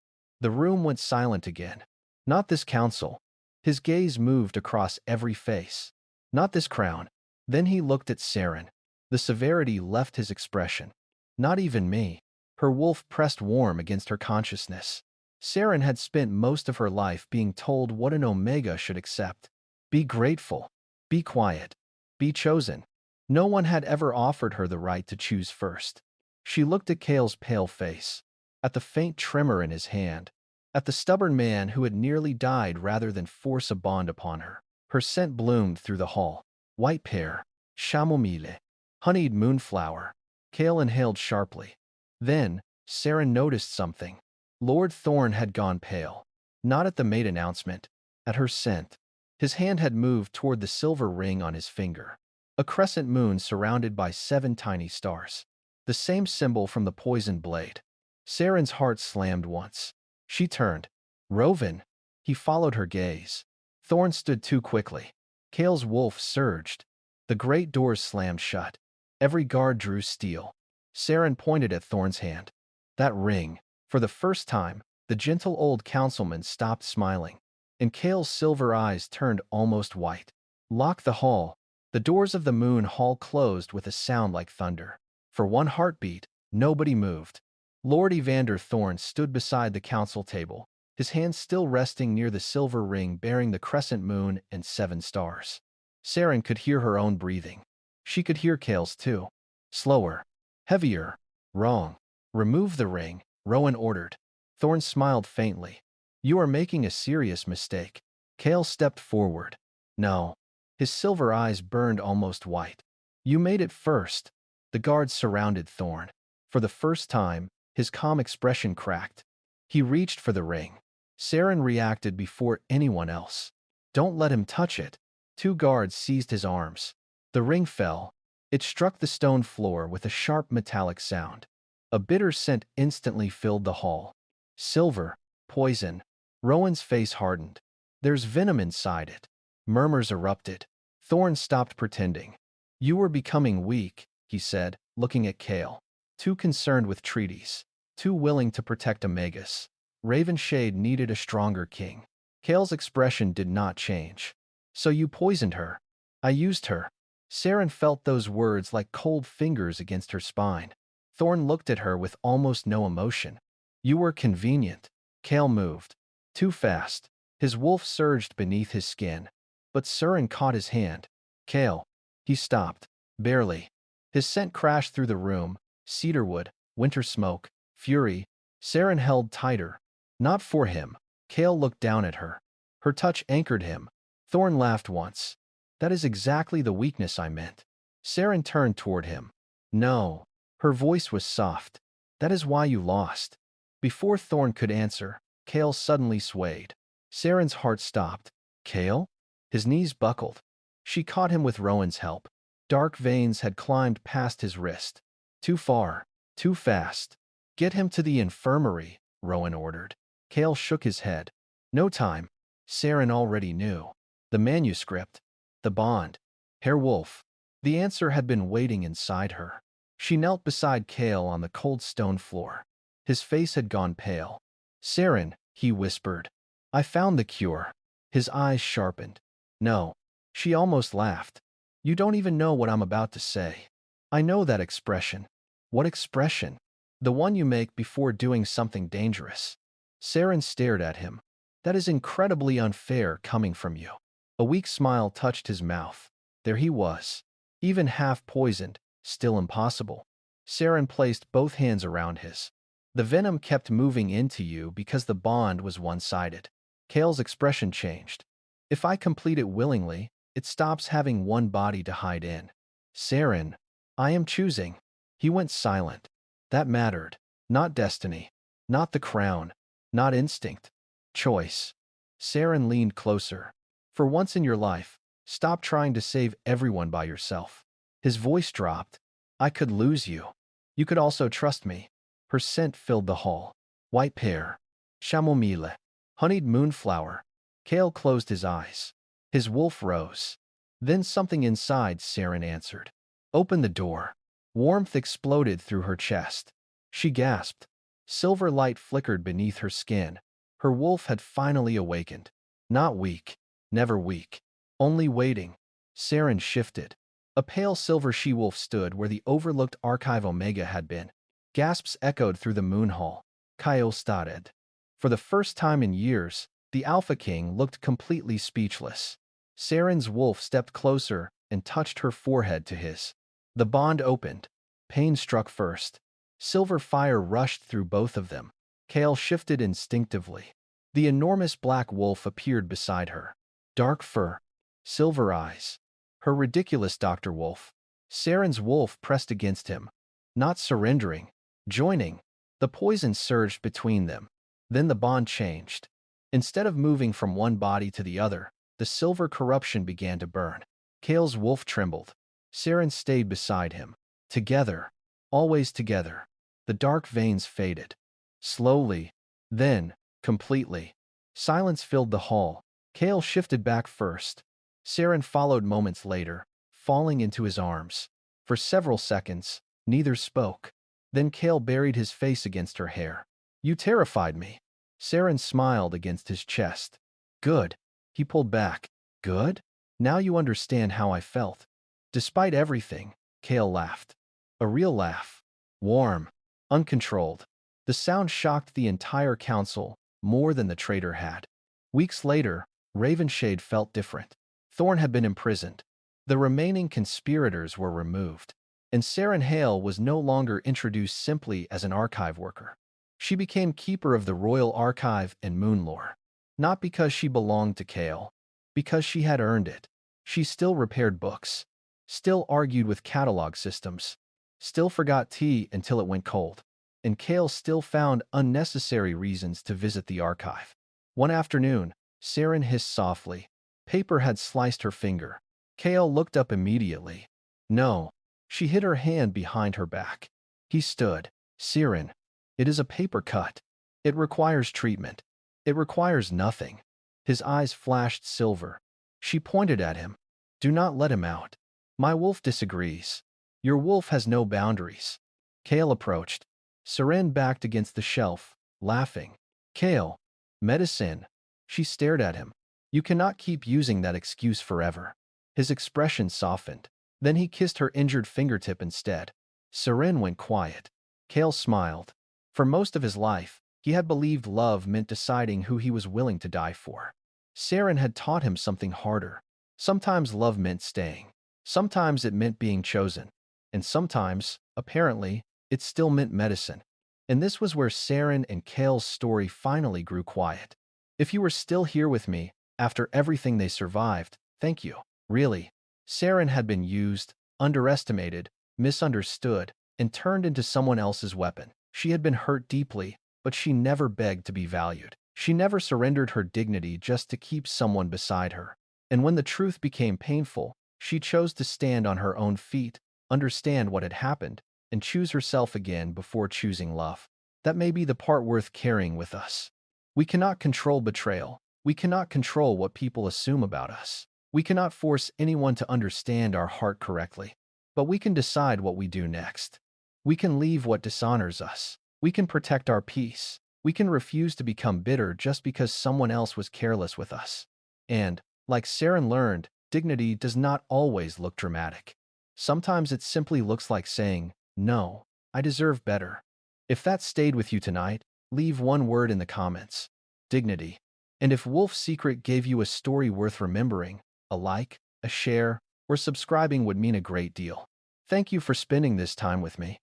S1: The room went silent again. Not this council. His gaze moved across every face. Not this crown. Then he looked at Seren. The severity left his expression. Not even me. Her wolf pressed warm against her consciousness. Seren had spent most of her life being told what an Omega should accept. Be grateful. Be quiet. Be chosen. No one had ever offered her the right to choose first. She looked at Kael's pale face, at the faint tremor in his hand, at the stubborn man who had nearly died rather than force a bond upon her. Her scent bloomed through the hall. White pear, chamomile, honeyed moonflower. Kael inhaled sharply. Then, Seren noticed something. Lord Thorn had gone pale. Not at the maid announcement, at her scent. His hand had moved toward the silver ring on his finger. A crescent moon surrounded by 7 tiny stars. The same symbol from the poisoned blade. Seren's heart slammed once. She turned. Roven. He followed her gaze. Thorn stood too quickly. Kael's wolf surged. The great doors slammed shut. Every guard drew steel. Seren pointed at Thorn's hand. That ring. For the first time, the gentle old councilman stopped smiling, and Kael's silver eyes turned almost white. Lock the hall. The doors of the moon hall closed with a sound like thunder. For one heartbeat, nobody moved. Lord Evander Thorn stood beside the council table, his hands still resting near the silver ring bearing the crescent moon and 7 stars. Seren could hear her own breathing. She could hear Kael's too. Slower. Heavier. Wrong. Remove the ring, Rowan ordered. Thorn smiled faintly. You are making a serious mistake. Kael stepped forward. No. His silver eyes burned almost white. You made it first. The guards surrounded Thorn. For the first time, his calm expression cracked. He reached for the ring. Seren reacted before anyone else. Don't let him touch it. 2 guards seized his arms. The ring fell. It struck the stone floor with a sharp metallic sound. A bitter scent instantly filled the hall. Silver. Poison. Rowan's face hardened. There's venom inside it. Murmurs erupted. Thorn stopped pretending. You were becoming weak, he said, looking at Kael. Too concerned with treaties. Too willing to protect Omegas. Ravenshade needed a stronger king. Kael's expression did not change. So you poisoned her. I used her. Seren felt those words like cold fingers against her spine. Thorn looked at her with almost no emotion. You were convenient. Kael moved. Too fast. His wolf surged beneath his skin. But Seren caught his hand. Kael. He stopped. Barely. His scent crashed through the room. Cedarwood, winter smoke, fury. Seren held tighter. Not for him. Kael looked down at her. Her touch anchored him. Thorn laughed once. That is exactly the weakness I meant. Seren turned toward him. No. Her voice was soft. That is why you lost. Before Thorn could answer, Kael suddenly swayed. Seren's heart stopped. Kael? His knees buckled. She caught him with Rowan's help. Dark veins had climbed past his wrist. Too far. Too fast. Get him to the infirmary, Rowan ordered. Kael shook his head. No time. Seren already knew. The manuscript. The bond. Herr Wolf. The answer had been waiting inside her. She knelt beside Kael on the cold stone floor. His face had gone pale. Seren, he whispered. I found the cure. His eyes sharpened. No. She almost laughed. You don't even know what I'm about to say. I know that expression. What expression? The one you make before doing something dangerous. Seren stared at him. That is incredibly unfair coming from you. A weak smile touched his mouth. There he was. Even half poisoned, still impossible. Seren placed both hands around his. The venom kept moving into you because the bond was one-sided. Kael's expression changed. If I complete it willingly, it stops having one body to hide in. Seren, I am choosing. He went silent. That mattered. Not destiny. Not the crown. Not instinct. Choice. Seren leaned closer. For once in your life, stop trying to save everyone by yourself. His voice dropped. I could lose you. You could also trust me. Her scent filled the hall. White pear. Chamomile. Honeyed moonflower. Kael closed his eyes. His wolf rose. Then something inside Seren answered. Open the door. Warmth exploded through her chest. She gasped. Silver light flickered beneath her skin. Her wolf had finally awakened. Not weak, never weak, only waiting. Seren shifted. A pale silver she-wolf stood where the overlooked Archive Omega had been. Gasps echoed through the moon hall. Kael started. For the first time in years, the Alpha King looked completely speechless. Seren's wolf stepped closer and touched her forehead to his. The bond opened. Pain struck first. Silver fire rushed through both of them. Kael shifted instinctively. The enormous black wolf appeared beside her. Dark fur, silver eyes. Her ridiculous Dr. Wolf. Seren's wolf pressed against him. Not surrendering, joining. The poison surged between them. Then the bond changed. Instead of moving from one body to the other, the silver corruption began to burn. Kael's wolf trembled. Seren stayed beside him. Together, always together. The dark veins faded. Slowly, then, completely. Silence filled the hall. Kael shifted back first. Seren followed moments later, falling into his arms. For several seconds, neither spoke. Then Kael buried his face against her hair. "You terrified me." Seren smiled against his chest. "Good." He pulled back. "Good? Now you understand how I felt." Despite everything, Kael laughed. A real laugh. Warm. Uncontrolled. The sound shocked the entire council, more than the traitor had. Weeks later, Ravenshade felt different. Thorn had been imprisoned. The remaining conspirators were removed. And Seren Hale was no longer introduced simply as an archive worker. She became keeper of the Royal Archive and Moonlore. Not because she belonged to Kael, because she had earned it. She still repaired books, still argued with catalog systems, still forgot tea until it went cold. And Kael still found unnecessary reasons to visit the archive. One afternoon, Seren hissed softly. Paper had sliced her finger. Kael looked up immediately. No. She hid her hand behind her back. He stood. "Seren, it is a paper cut. It requires treatment. It requires nothing." His eyes flashed silver. She pointed at him. "Do not let him out. My wolf disagrees. Your wolf has no boundaries." Kael approached. Seren backed against the shelf, laughing. "Kael, medicine." She stared at him. "You cannot keep using that excuse forever." His expression softened. Then he kissed her injured fingertip instead. Seren went quiet. Kael smiled. For most of his life, he had believed love meant deciding who he was willing to die for. Seren had taught him something harder. Sometimes love meant staying. Sometimes it meant being chosen. And sometimes, apparently, it still meant medicine. And this was where Seren and Kael's story finally grew quiet. If you were still here with me, after everything they survived, thank you. Really. Seren had been used, underestimated, misunderstood, and turned into someone else's weapon. She had been hurt deeply, but she never begged to be valued. She never surrendered her dignity just to keep someone beside her. And when the truth became painful, she chose to stand on her own feet, understand what had happened, and choose herself again before choosing love. That may be the part worth carrying with us. We cannot control betrayal. We cannot control what people assume about us. We cannot force anyone to understand our heart correctly. But we can decide what we do next. We can leave what dishonors us. We can protect our peace. We can refuse to become bitter just because someone else was careless with us. And, like Seren learned, dignity does not always look dramatic. Sometimes it simply looks like saying, "No, I deserve better." If that stayed with you tonight, leave one word in the comments. Dignity. And if Wolf's Secret gave you a story worth remembering, a like, a share, or subscribing would mean a great deal. Thank you for spending this time with me.